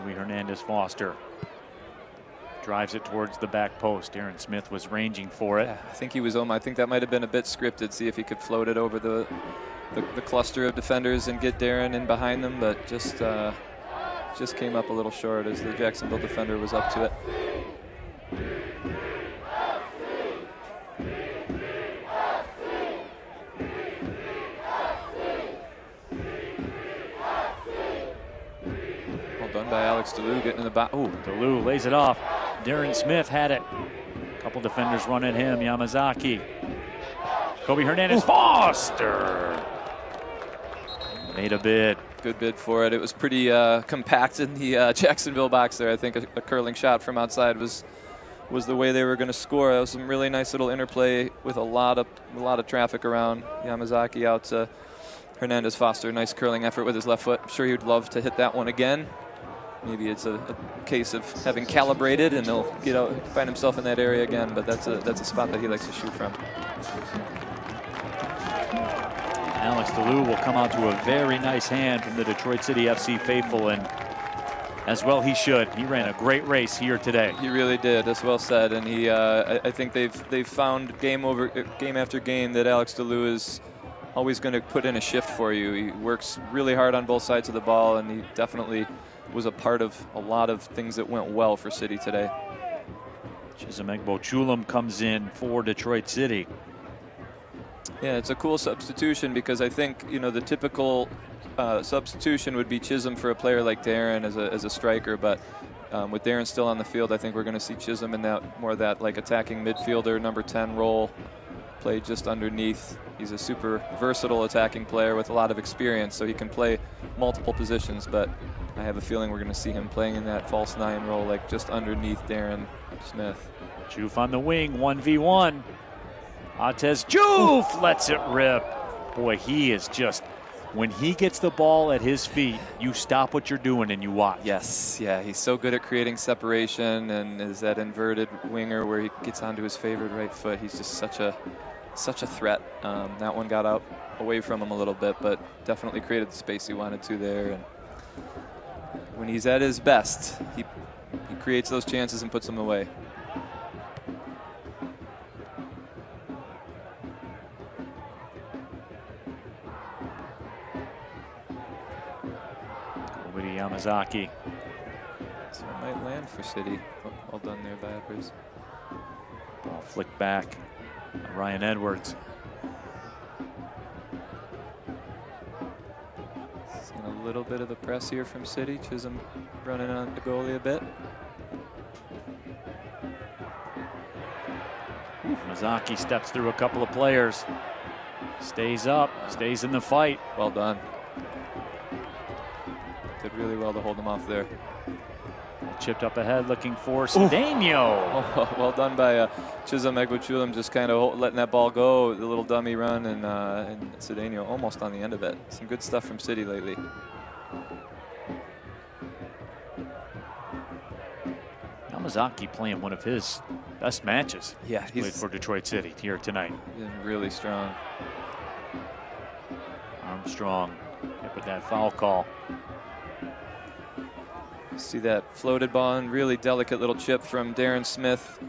Louis Hernandez Foster drives it towards the back post. Aaron Smith was ranging for it. Yeah, I think he was I think that might have been a bit scripted. See if he could float it over the cluster of defenders and get Darren in behind them, but just came up a little short as the Jacksonville defender was up to it. Well done by Alex DeLu getting in the back. Oh, DeLu lays it off. Darren Smith had it. A couple defenders run at him. Yamazaki. Kobe Hernandez Foster made a bid. Good bid for it. It was pretty compact in the Jacksonville box there. I think a curling shot from outside was the way they were going to score. That was some really nice little interplay with a lot of traffic around. Yamazaki out to Hernandez Foster. Nice curling effort with his left foot. I'm sure he would love to hit that one again. Maybe it's a case of having calibrated and he'll find himself in that area again. But that's a spot that he likes to shoot from. Alex DeLu will come out to a very nice hand from the Detroit City FC faithful, and as well he should. He ran a great race here today. He really did. That's well said. And he, I think they've found game after game that Alex DeLu is always going to put in a shift for you. He works really hard on both sides of the ball, and he definitely was a part of a lot of things that went well for City today. Chisholm Egbo-Chulam comes in for Detroit City. Yeah, it's a cool substitution because I think, you know, the typical substitution would be Chisholm for a player like Darren as a striker, but with Darren still on the field, I think we're going to see Chisholm in that more of that like attacking midfielder, number 10 role, play just underneath. He's a super versatile attacking player with a lot of experience, so he can play multiple positions, but I have a feeling we're going to see him playing in that false 9 role, like just underneath Darren Smith. Juve on the wing, 1v1. Atez Juve lets it rip. Boy, he is just, when he gets the ball at his feet, you stop what you're doing and you watch. Yes, yeah, he's so good at creating separation and is that inverted winger where he gets onto his favorite right foot. He's just such a threat. That one got out away from him a little bit, but definitely created the space he wanted to there. And when he's at his best, he creates those chances and puts them away. Yamazaki. So it might land for City. Well done there by Edwards. Ball flicked back by Ryan Edwards. Seeing a little bit of the press here from City. Chisholm running on the goalie a bit. Yamazaki steps through a couple of players. Stays up, stays in the fight. Well done. Did really well to hold him off there. Chipped up ahead looking for Cedeno. Oh, well done by Chisholm Egbo-Chulam, just kind of letting that ball go, the little dummy run, and Cedeno almost on the end of it. Some good stuff from City lately. Yamazaki playing one of his best matches. Yeah, he's played for Detroit City here tonight. Been really strong. Armstrong hit with that foul call. See that floated ball and really delicate little chip from Darren Smith.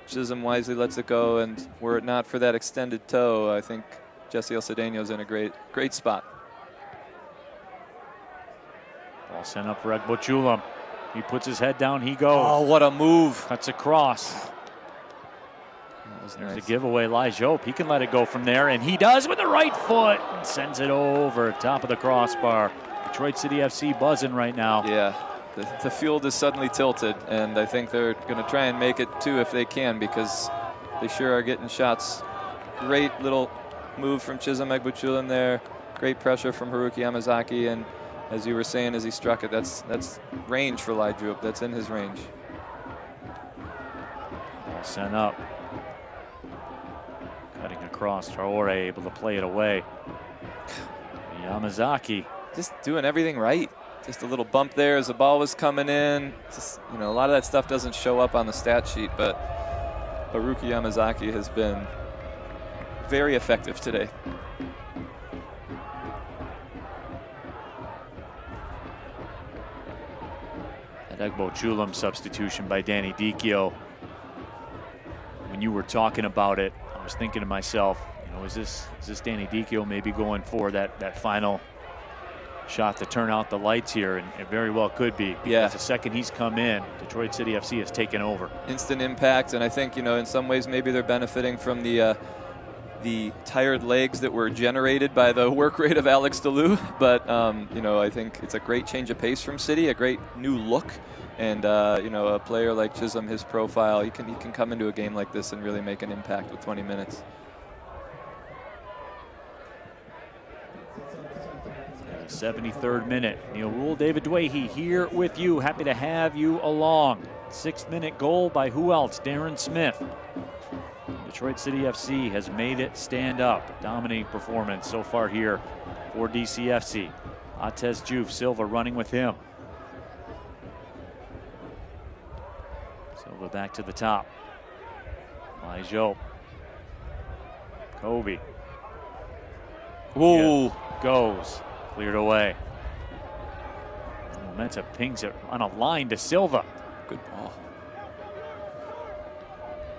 Chisholm wisely lets it go, and were it not for that extended toe, I think Jesse Cedeno's in a great spot. Ball sent up for Egbo-Chulam. He puts his head down, he goes. Oh, what a move. Cuts across. There's a giveaway, Lige Hope. He can let it go from there, and he does with the right foot. And sends it over top of the crossbar. Detroit City FC buzzing right now. Yeah. The field is suddenly tilted, and I think they're going to try and make it too if they can, because they sure are getting shots. Great little move from Chisholm Egbo-Chulam there. Great pressure from Haruki Yamazaki, and as you were saying as he struck it, that's range for Lige Hope. That's in his range. Ball sent up. Cutting across, Traore able to play it away. Yamazaki. Just doing everything right. Just a little bump there as the ball was coming in. Just, you know, a lot of that stuff doesn't show up on the stat sheet, but Haruki Yamazaki has been very effective today. That Egbo-Chulam substitution by Danny Dicchio. When you were talking about it, I was thinking to myself, you know, is this Danny Dicchio maybe going for that final shot to turn out the lights here? And it very well could be, because the second he's come in, Detroit City FC has taken over. Instant Impact, and I think, you know, in some ways maybe they're benefiting from the tired legs that were generated by the work rate of Alex DeLu. But you know, I think it's a great change of pace from City, a great new look, and you know, a player like Chisholm, his profile, he can come into a game like this and really make an impact with 20 minutes. 73rd minute. Neil Rule, David Dwahey here with you. Happy to have you along. 6th minute goal by who else? Darren Smith. Detroit City FC has made it stand up. Dominating performance so far here for DCFC. Atez Juve Silva running with him. Silva back to the top. Lige Hope. Kobe. Ooh. Goes. Cleared away. Mensah pings it on a line to Silva. Good ball.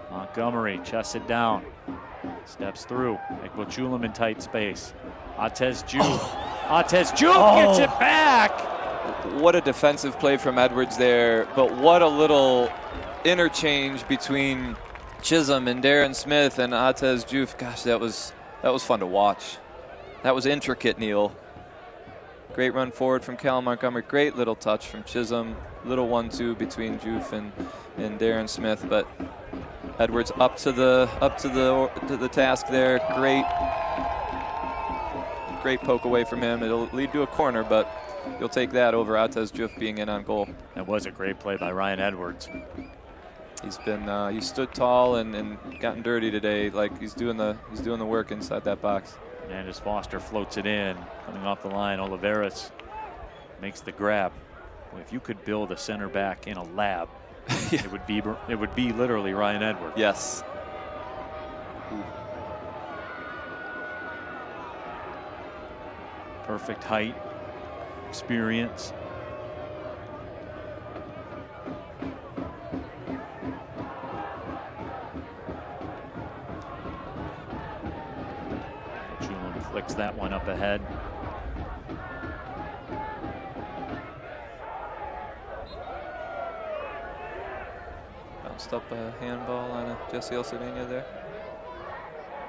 Montgomery chests it down. Steps through. Egbo-Chulam in tight space. Atez Juve. Atez Juve gets it back. what a defensive play from Edwards there, but what a little interchange between Chisholm and Darren Smith and Atez Diouf. Gosh, that was fun to watch. That was intricate, Neil. Great run forward from Cal Montgomery. Great little touch from Chisholm. Little 1-2 between Diouf and Darren Smith, but Edwards up to the task there. Great poke away from him. It'll lead to a corner, but you'll take that over Atez Diouf being in on goal. That was a great play by Ryan Edwards. He stood tall and gotten dirty today. Like he's doing the work inside that box. And as Foster floats it in, coming off the line, Oliveras makes the grab. Well, if you could build a center back in a lab, yeah. it would be literally Ryan Edwards. Yes. Ooh. Perfect height, experience. Flicks that one up ahead. Bounced up a handball on a Jesse Elcedena there.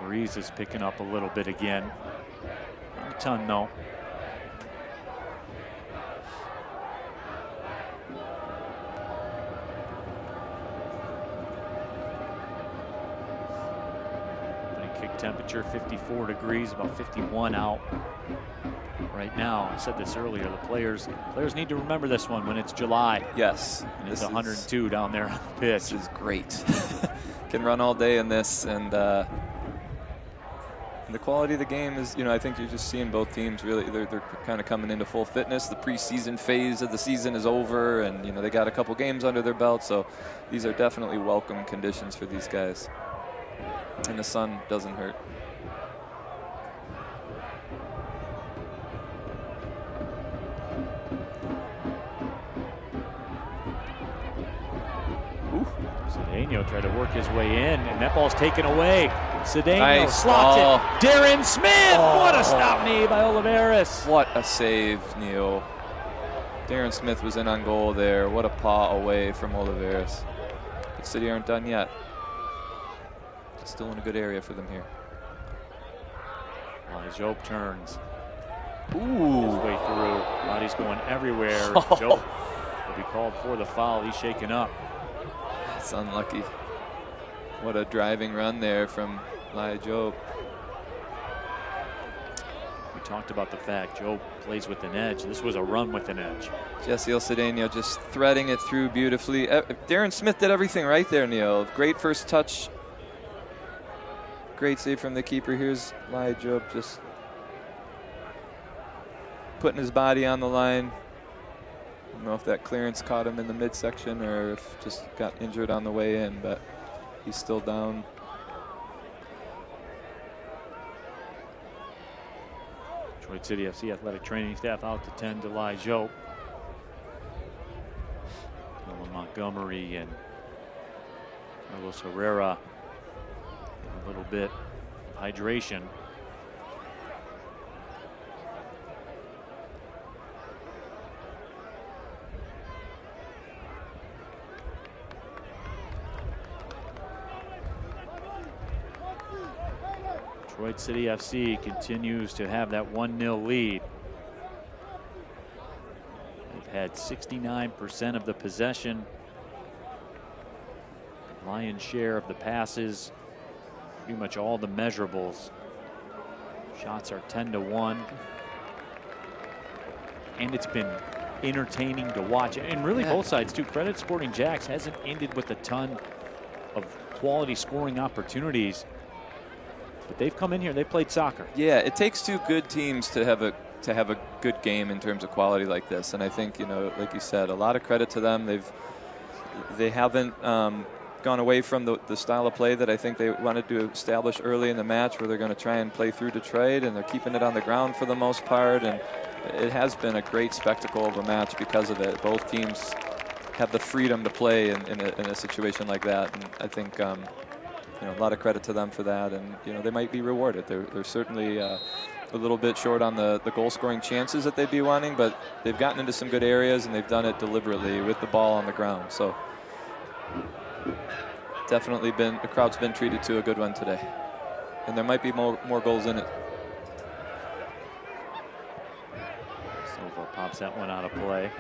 Breeze is picking up a little bit again. Not a ton though. Temperature 54 degrees, about 51 out right now. I said this earlier, the players need to remember this one when it's July. Yes. And it's 102 down there on the pitch. This is great. Can run all day in this, and the quality of the game is, I think you're just seeing both teams really, they're kind of coming into full fitness. The preseason phase of the season is over, and they got a couple games under their belt, so these are definitely welcome conditions for these guys. And the sun doesn't hurt. Cedeno tried to work his way in, and that ball's taken away. Cedeno nice slopped ball. it. Darren Smith! What a stop made by Oliveras. What a save, Neil. Darren Smith was in on goal there. What a paw away from Oliveras. But City aren't done yet. Still in a good area for them here. Job turns. Ooh. His way through. Body's going everywhere. Oh. Job will be called for the foul. He's shaken up. That's unlucky. What a driving run there from Job. We talked about the fact Job plays with an edge. This was a run with an edge. Jesse Elcedena just threading it through beautifully. Darren Smith did everything right there, Neil. Great first touch. Great save from the keeper. Here's Job just putting his body on the line. I don't know if that clearance caught him in the midsection or if just got injured on the way in, but he's still down. Detroit City FC athletic training staff out to tend to Job. Nolan Montgomery and Carlos Herrera. A little bit of hydration. Detroit City FC continues to have that 1-0 lead. They've had 69% of the possession, lion's share of the passes. Pretty much all the measurables. Shots are 10-1. And it's been entertaining to watch. And really both sides too. Credit Sporting JAX hasn't ended with a ton of quality scoring opportunities. But they've come in here, they played soccer. Yeah, it takes two good teams to have a good game in terms of quality like this. And I think, like you said, a lot of credit to them. They haven't gone away from the style of play that I think they wanted to establish early in the match, where they're going to try and play through Detroit, and they're keeping it on the ground for the most part, and it has been a great spectacle of a match because of it. Both teams have the freedom to play in a situation like that, and I think a lot of credit to them for that, and they might be rewarded. They're certainly a little bit short on the goal scoring chances that they'd be wanting, but they've gotten into some good areas and they've done it deliberately with the ball on the ground. So definitely the crowd's been treated to a good one today. And there might be more goals in it. Silva pops that one out of play.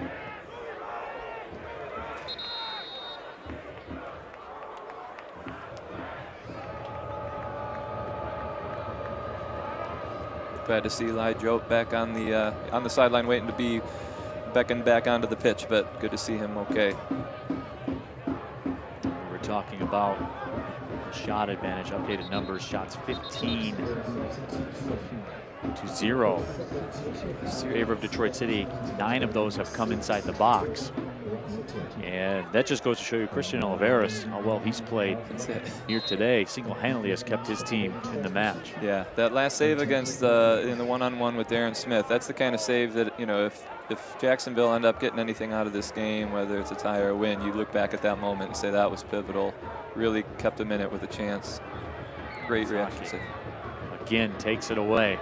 Glad to see Eli Jope back on the sideline waiting to be beckoned back onto the pitch, but good to see him okay. We're talking about the shot advantage, updated numbers, shots 15 to 0 in favor of Detroit City. 9 of those have come inside the box. And that just goes to show you Christian Oliveras, how well he's played here today. Single-handedly has kept his team in the match. Yeah, that last save against in the one-on-one with Darren Smith, that's the kind of save that, you know, if Jacksonville end up getting anything out of this game, whether it's a tie or a win, you look back at that moment and say that was pivotal. Really kept them in it with a chance. Great reaction save. Again, takes it away.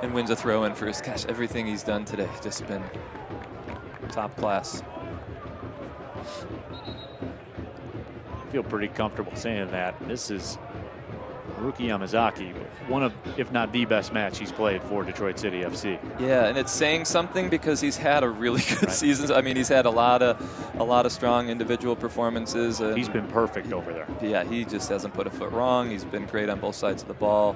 And wins a throw-in for his gosh, everything he's done today. Just been top class. I feel pretty comfortable saying that. This is Haruki Yamazaki, one of, if not the best match he's played for Detroit City FC. Yeah, and it's saying something because he's had a really good season. I mean, he's had a lot of strong individual performances. He's been perfect over there. Yeah, he just hasn't put a foot wrong. He's been great on both sides of the ball.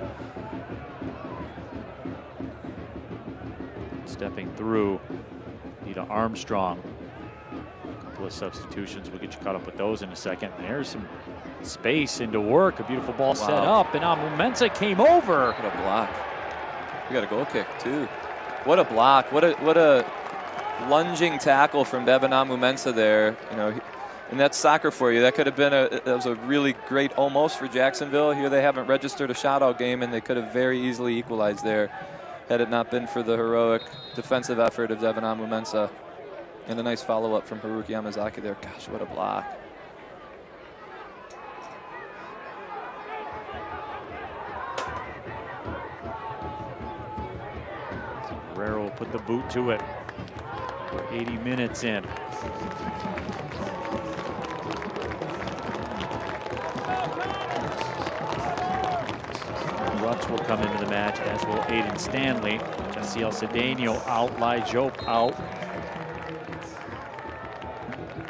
Stepping through, Nita Armstrong. A couple of substitutions. We'll get you caught up with those in a second. There's some space into work. A beautiful ball set up, and Mensah came over. What a block. We got a goal kick too. What a block. What a lunging tackle from Devin Mensah there. You know, and that's soccer for you. That could have been that was a really great almost for Jacksonville. Here they haven't registered a shutout game, and they could have very easily equalized there had it not been for the heroic defensive effort of Devin Mensah. And a nice follow-up from Haruki Yamazaki there. Gosh, what a block. Guerrero will put the boot to it. We're 80 minutes in. Rutz will come into the match, as will Aiden Stanley. Jessiel Cedeno out, Lai Jope out.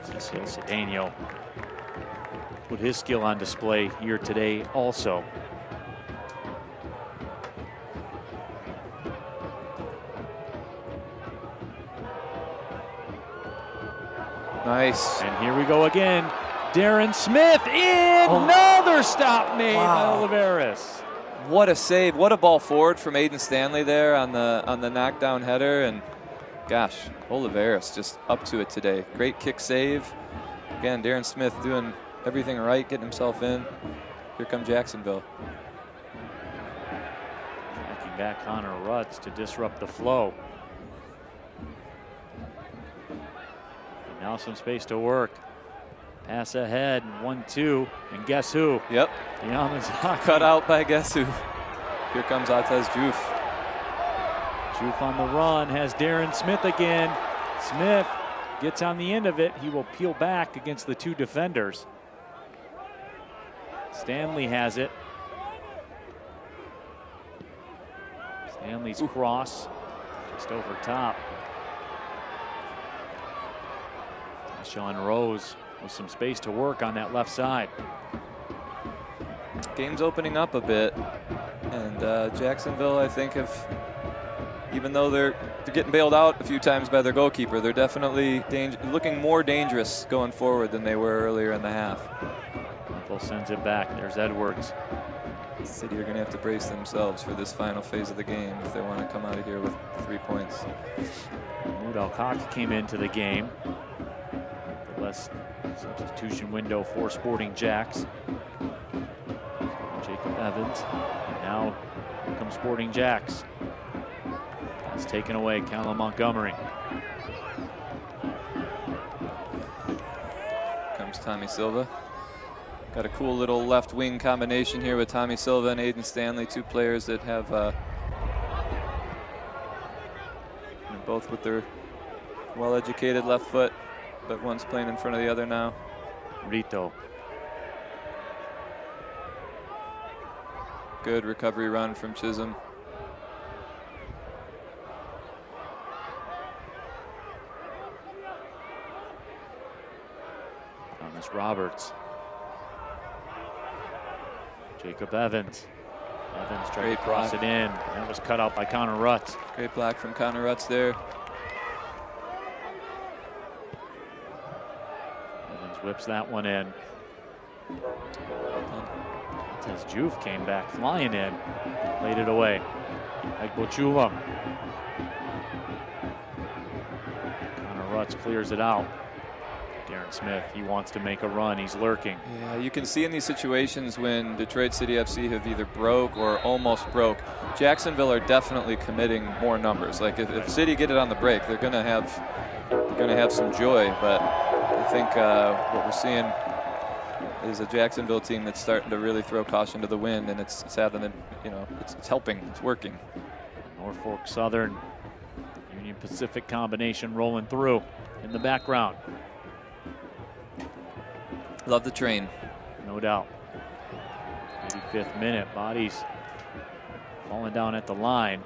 Jessiel Cedeno put his skill on display here today also. Nice. And here we go again. Darren Smith in. Another stop made by Oliveras. What a save. What a ball forward from Aiden Stanley there on the knockdown header. And gosh, Oliveras just up to it today. Great kick save. Again, Darren Smith doing everything right, getting himself in. Here come Jacksonville. Tracking back Connor Rutz to disrupt the flow. And now some space to work. Pass ahead, 1-2, and guess who? Yep. Yamazaki. Cut out by guess who? Here comes Atez Juf. Juf on the run, has Darren Smith again. Smith gets on the end of it. He will peel back against the two defenders. Stanley has it. Stanley's cross, just over top. Sean Rose with some space to work on that left side. Game's opening up a bit, and Jacksonville, I think, even though they're getting bailed out a few times by their goalkeeper, they're definitely looking more dangerous going forward than they were earlier in the half. Bull sends it back. There's Edwards. City are going to have to brace themselves for this final phase of the game if they want to come out of here with 3 points. Mahmoud Alcock came into the game. The last substitution window for Sporting JAX. Jacob Evans. And now here comes Sporting JAX. It's taken away, Callum Montgomery. Comes Tommy Silva. Got a cool little left wing combination here with Tommy Silva and Aiden Stanley, two players that have both with their well-educated left foot, but one's playing in front of the other now. Rito. Good recovery run from Chisholm. Thomas Roberts. Jacob Evans. Evans tried to cross it in. That was cut out by Connor Rutz. Great block from Connor Rutz there. Evans whips that one in. As Juve came back flying in, laid it away. Egbochuma. Connor Rutz clears it out. Darren Smith, he wants to make a run. He's lurking. Yeah, you can see in these situations when Detroit City FC have either broke or almost broke, Jacksonville are definitely committing more numbers. Like if City get it on the break, they're gonna have some joy. But I think what we're seeing is a Jacksonville team that's starting to really throw caution to the wind, and it's having, it's helping, it's working. Norfolk Southern, Union Pacific combination rolling through in the background. Love the train. No doubt. 85th minute, bodies falling down at the line.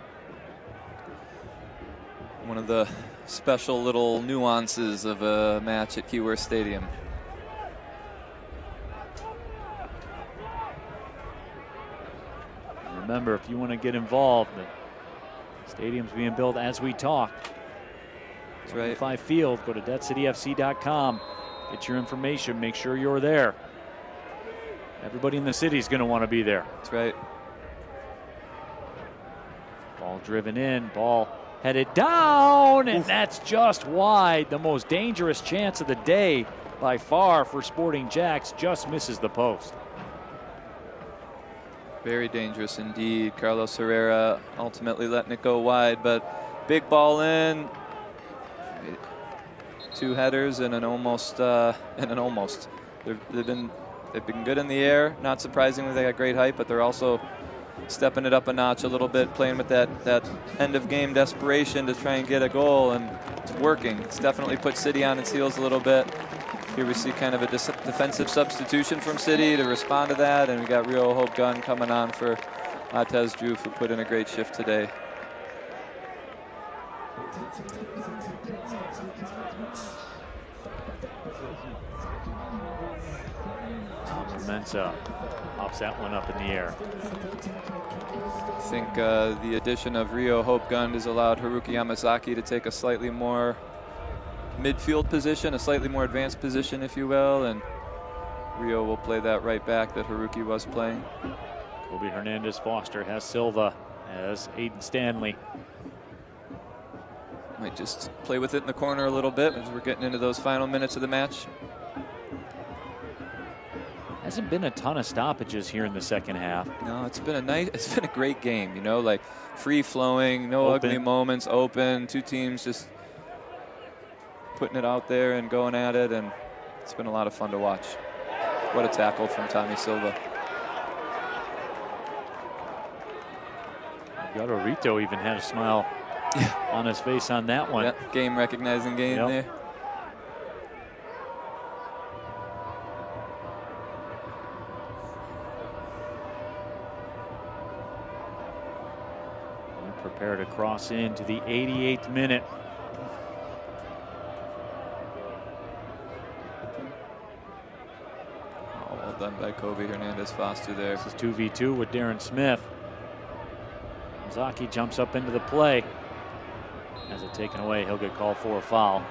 One of the special little nuances of a match at Keyworth Stadium. Remember, if you want to get involved, the stadium's being built as we talk. That's right. 5 Field, go to DebtCityFC.com. Get your information, make sure you're there. Everybody in the city is going to want to be there. That's right. Ball driven in, ball headed down, and that's just wide. The most dangerous chance of the day by far for Sporting JAX, just misses the post. Very dangerous indeed. Carlos Herrera ultimately letting it go wide, but big ball in. 2 headers and an almost. They've been good in the air. Not surprisingly, they got great height, but they're also stepping it up a notch a little bit, playing with that end of game desperation to try and get a goal, and it's working. It's definitely put City on its heels a little bit. Here we see kind of a defensive substitution from City to respond to that, and we got Rio Hope Gunn coming on for Matez Juve, who put in a great shift today. Mensa pops that one up in the air. I think the addition of Rio Hope Gunn has allowed Haruki Yamazaki to take a slightly more midfield position, a slightly more advanced position, if you will, and Rio will play that right back that Haruki was playing. Kobe Hernandez Foster has Silva as Aiden Stanley. Might just play with it in the corner a little bit as we're getting into those final minutes of the match. Hasn't been a ton of stoppages here in the second half. No, it's been a great game, you know, like free flowing, no ugly moments, open, 2 teams just putting it out there and going at it, and it's been a lot of fun to watch. What a tackle from Tommy Silva. Gato Rito even had a smile on his face on that one. Yep, game recognizing game there. Prepare to cross into the 88th minute. Oh, well done by Kobe Hernandez Foster there. This is 2v2 with Darren Smith. Zaki jumps up into the play. Has it taken away, he'll get called for a foul.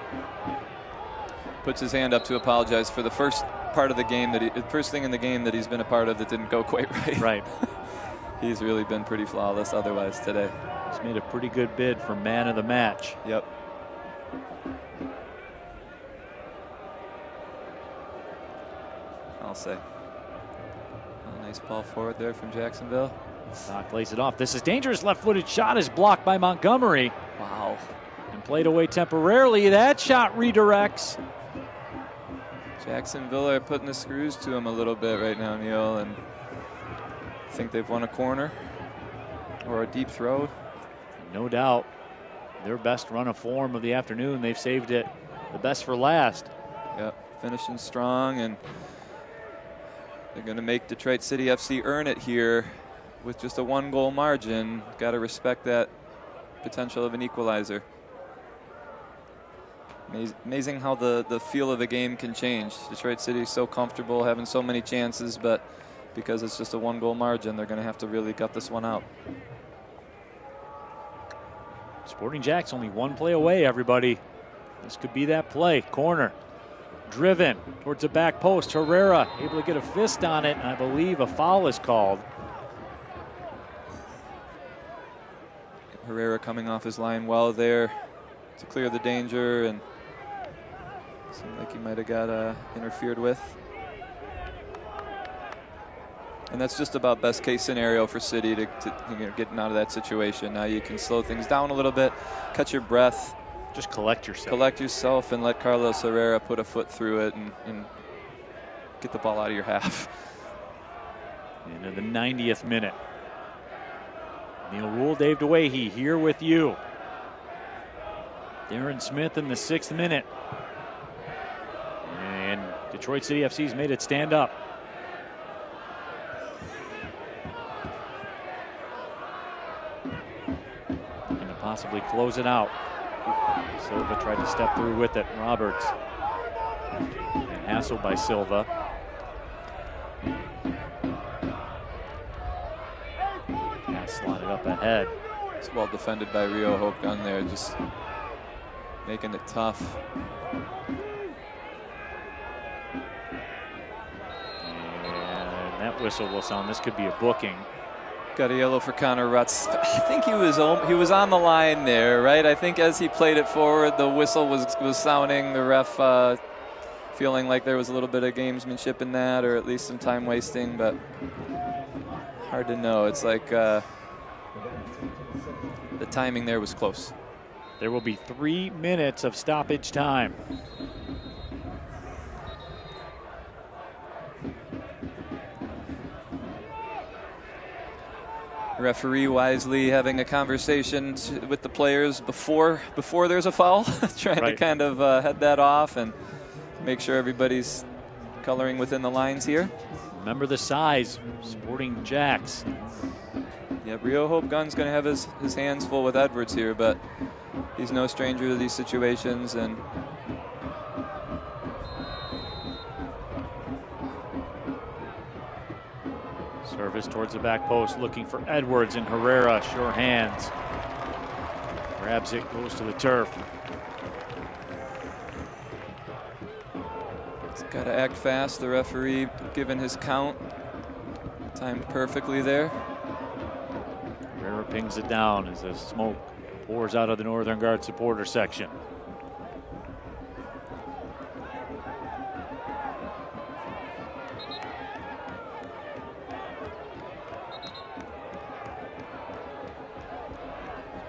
Puts his hand up to apologize for the first part of the game, first thing in the game that he's been a part of that didn't go quite right. Right. He's really been pretty flawless otherwise today. He's made a pretty good bid for man of the match. Yep. I'll say. A nice ball forward there from Jacksonville. Doc lays it off. This is dangerous. Left-footed shot is blocked by Montgomery. Wow. And played away temporarily. That shot redirects. Jacksonville are putting the screws to him a little bit right now, Neil, and I think they've won a corner or a deep throw. No doubt. Their best run of form of the afternoon. They've saved it the best for last. Yep, finishing strong, and they're going to make Detroit City FC earn it here with just a 1-goal margin. Got to respect that potential of an equalizer. Amazing how the feel of the game can change. Detroit City is so comfortable having so many chances, but because it's just a 1-goal margin, they're going to have to really gut this one out. Sporting JAX only one play away, everybody. This could be that play. Corner. Driven towards the back post. Herrera able to get a fist on it, and I believe a foul is called. Herrera coming off his line well there to clear the danger, and seemed like he might have got interfered with. And that's just about best case scenario for City to getting out of that situation. Now you can slow things down a little bit, catch your breath. Just collect yourself. Collect yourself and let Carlos Herrera put a foot through it and get the ball out of your half. Into the 90th minute. Neil Rule, Dave DeWahey here with you. Darren Smith in the 6th minute. And Detroit City FC's made it stand up. Looking to possibly close it out. Silva tried to step through with it. Roberts. And hassled by Silva. Slotted up ahead. It's well defended by Rio Hope Gun there, just making it tough. And that whistle will sound. This could be a booking. Got a yellow for Connor Rutz. I think he was on the line there, right? I think as he played it forward, the whistle was sounding. The ref feeling like there was a little bit of gamesmanship in that, or at least some time wasting, but hard to know. It's like the timing there was close. There will be 3 minutes of stoppage time. Referee wisely having a conversation with the players before there's a foul, trying to kind of head that off and make sure everybody's coloring within the lines here. Remember the size, Sporting JAX. Yeah, Rio Hope Gun's going to have his hands full with Edwards here, but he's no stranger to these situations. And service towards the back post, looking for Edwards, and Herrera, sure hands. Grabs it, goes to the turf. He's got to act fast. The referee given his count. Timed perfectly there. Herrera pings it down as the smoke pours out of the Northern Guard supporter section.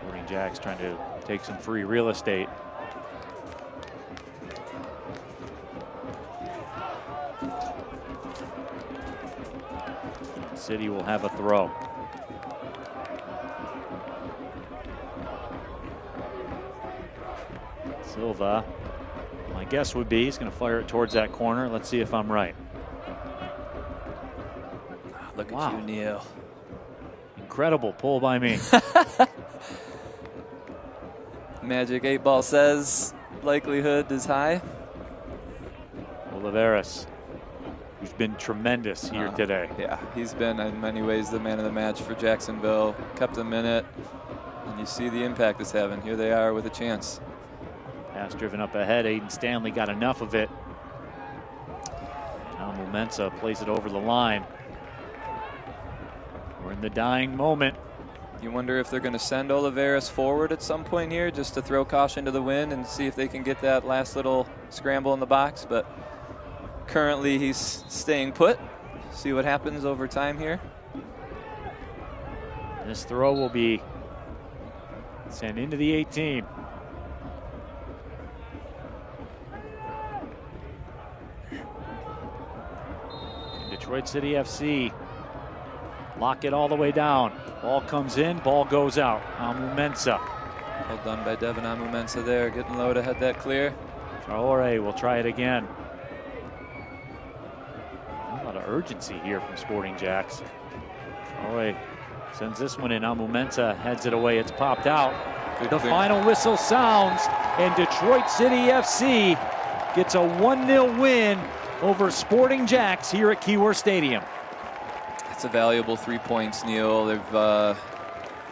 Sporting JAX trying to take some free real estate. City will have a throw. Silva, my guess would be he's going to fire it towards that corner. Let's see if I'm right. Look at you, Neil. Incredible pull by me. Magic 8 Ball says likelihood is high. Oliveras, who's been tremendous here today. Yeah, he's been in many ways the man of the match for Jacksonville. Kept them in it, and you see the impact it's having. Here they are with a chance. Pass driven up ahead. Aiden Stanley got enough of it. Now Momensa plays it over the line. We're in the dying moment. You wonder if they're going to send Oliveras forward at some point here just to throw caution to the wind and see if they can get that last little scramble in the box. But currently he's staying put. See what happens over time here. This throw will be sent into the 18. Detroit City FC lock it all the way down. Ball comes in, ball goes out. Amu Mensah Well done by Devin Amumensa there, getting low to head that clear. Traore will try it again. A lot of urgency here from Sporting JAX. Traore sends this one in. Amumensa heads it away. It's popped out. The final whistle sounds, and Detroit City FC gets a 1-0 win over Sporting JAX here at Keyworth Stadium. It's a valuable 3 points, Neil. They've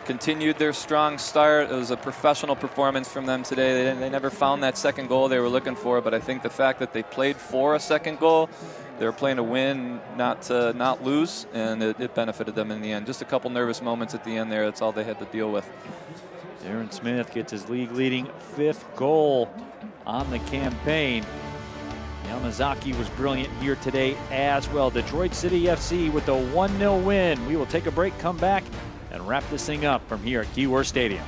continued their strong start. It was a professional performance from them today. They never found that second goal they were looking for, but I think the fact that they played for a second goal, they were playing to win, not to not lose, and it benefited them in the end. Just a couple nervous moments at the end there. That's all they had to deal with. Darren Smith gets his league-leading 5th goal on the campaign. Yamazaki was brilliant here today as well. Detroit City FC with a 1-0 win. We will take a break, come back, and wrap this thing up from here at Keyworth Stadium.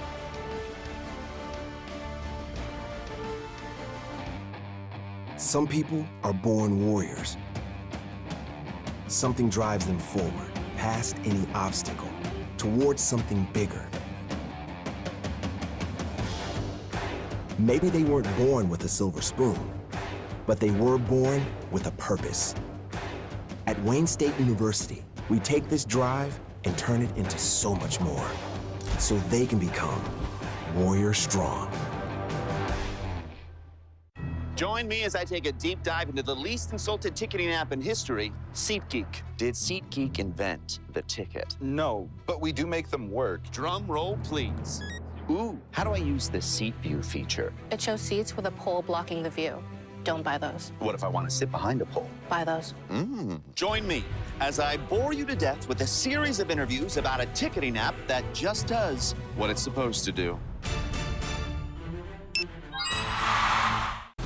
Some people are born warriors. Something drives them forward, past any obstacle, towards something bigger. Maybe they weren't born with a silver spoon, but they were born with a purpose. At Wayne State University, we take this drive and turn it into so much more, so they can become warrior strong. Join me as I take a deep dive into the least insulted ticketing app in history, SeatGeek. Did SeatGeek invent the ticket? No, but we do make them work. Drum roll, please. Ooh, how do I use the seat view feature? It shows seats with a pole blocking the view. Don't buy those. What if I want to sit behind a pole? Buy those. Join me as I bore you to death with a series of interviews about a ticketing app that just does what it's supposed to do.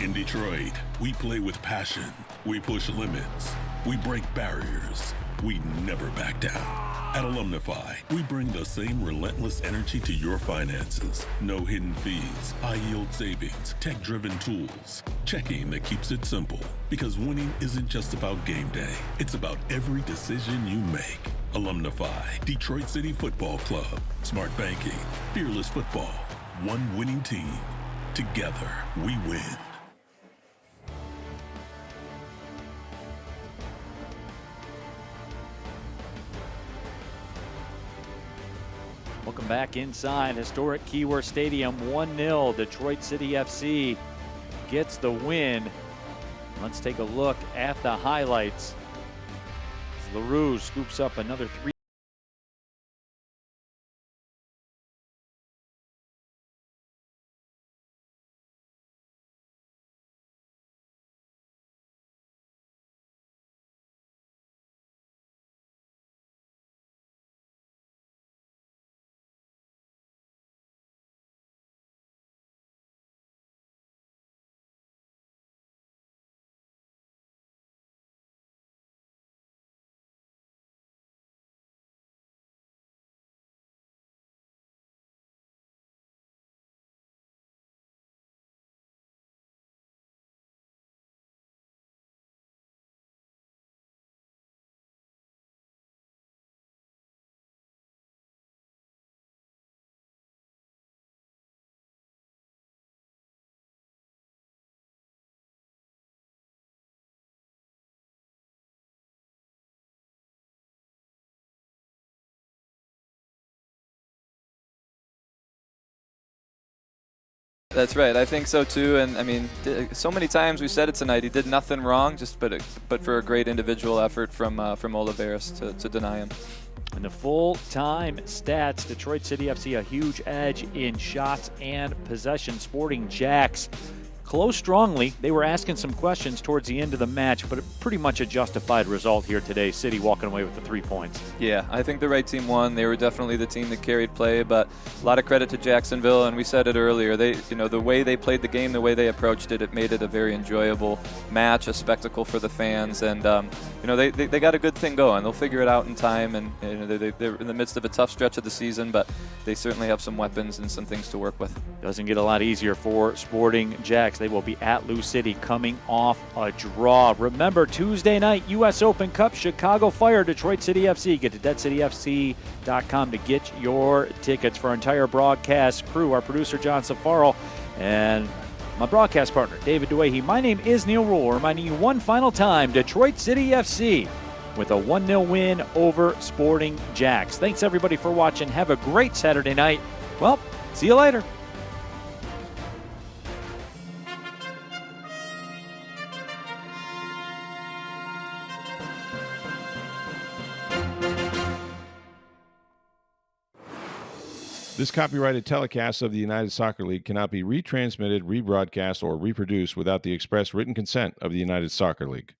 In Detroit, we play with passion. We push limits. We break barriers. We never back down. At Alumnify, we bring the same relentless energy to your finances. No hidden fees, high-yield savings, tech-driven tools. Checking that keeps it simple. Because winning isn't just about game day. It's about every decision you make. Alumnify, Detroit City Football Club. Smart banking, fearless football. One winning team. Together, we win. Welcome back inside historic Keyworth Stadium. 1-0. Detroit City FC gets the win. Let's take a look at the highlights. LaRue scoops up another 3. That's right. I think so too. And I mean, so many times we said it tonight. He did nothing wrong, but for a great individual effort from Oliveris to deny him. In the full-time stats, Detroit City FC a huge edge in shots and possession. Sporting JAX close strongly. They were asking some questions towards the end of the match, but pretty much a justified result here today. City walking away with the 3 points. Yeah, I think the right team won. They were definitely the team that carried play, but a lot of credit to Jacksonville, and we said it earlier. They, the way they played the game, the way they approached it, it made it a very enjoyable match, a spectacle for the fans, and they got a good thing going. They'll figure it out in time, and they're in the midst of a tough stretch of the season, but they certainly have some weapons and some things to work with. Doesn't get a lot easier for Sporting JAX. JAX. They will be at Lou City coming off a draw. Remember, Tuesday night, U.S. Open Cup, Chicago Fire, Detroit City FC. Get to deadcityfc.com to get your tickets. For our entire broadcast crew, our producer John Safaro, and my broadcast partner David DeWahey, my name is Neil Rule, reminding you one final time, Detroit City FC with a 1-0 win over Sporting JAX. Thanks everybody for watching. Have a great Saturday night. Well, see you later. This copyrighted telecast of the United Soccer League cannot be retransmitted, rebroadcast, or reproduced without the express written consent of the United Soccer League.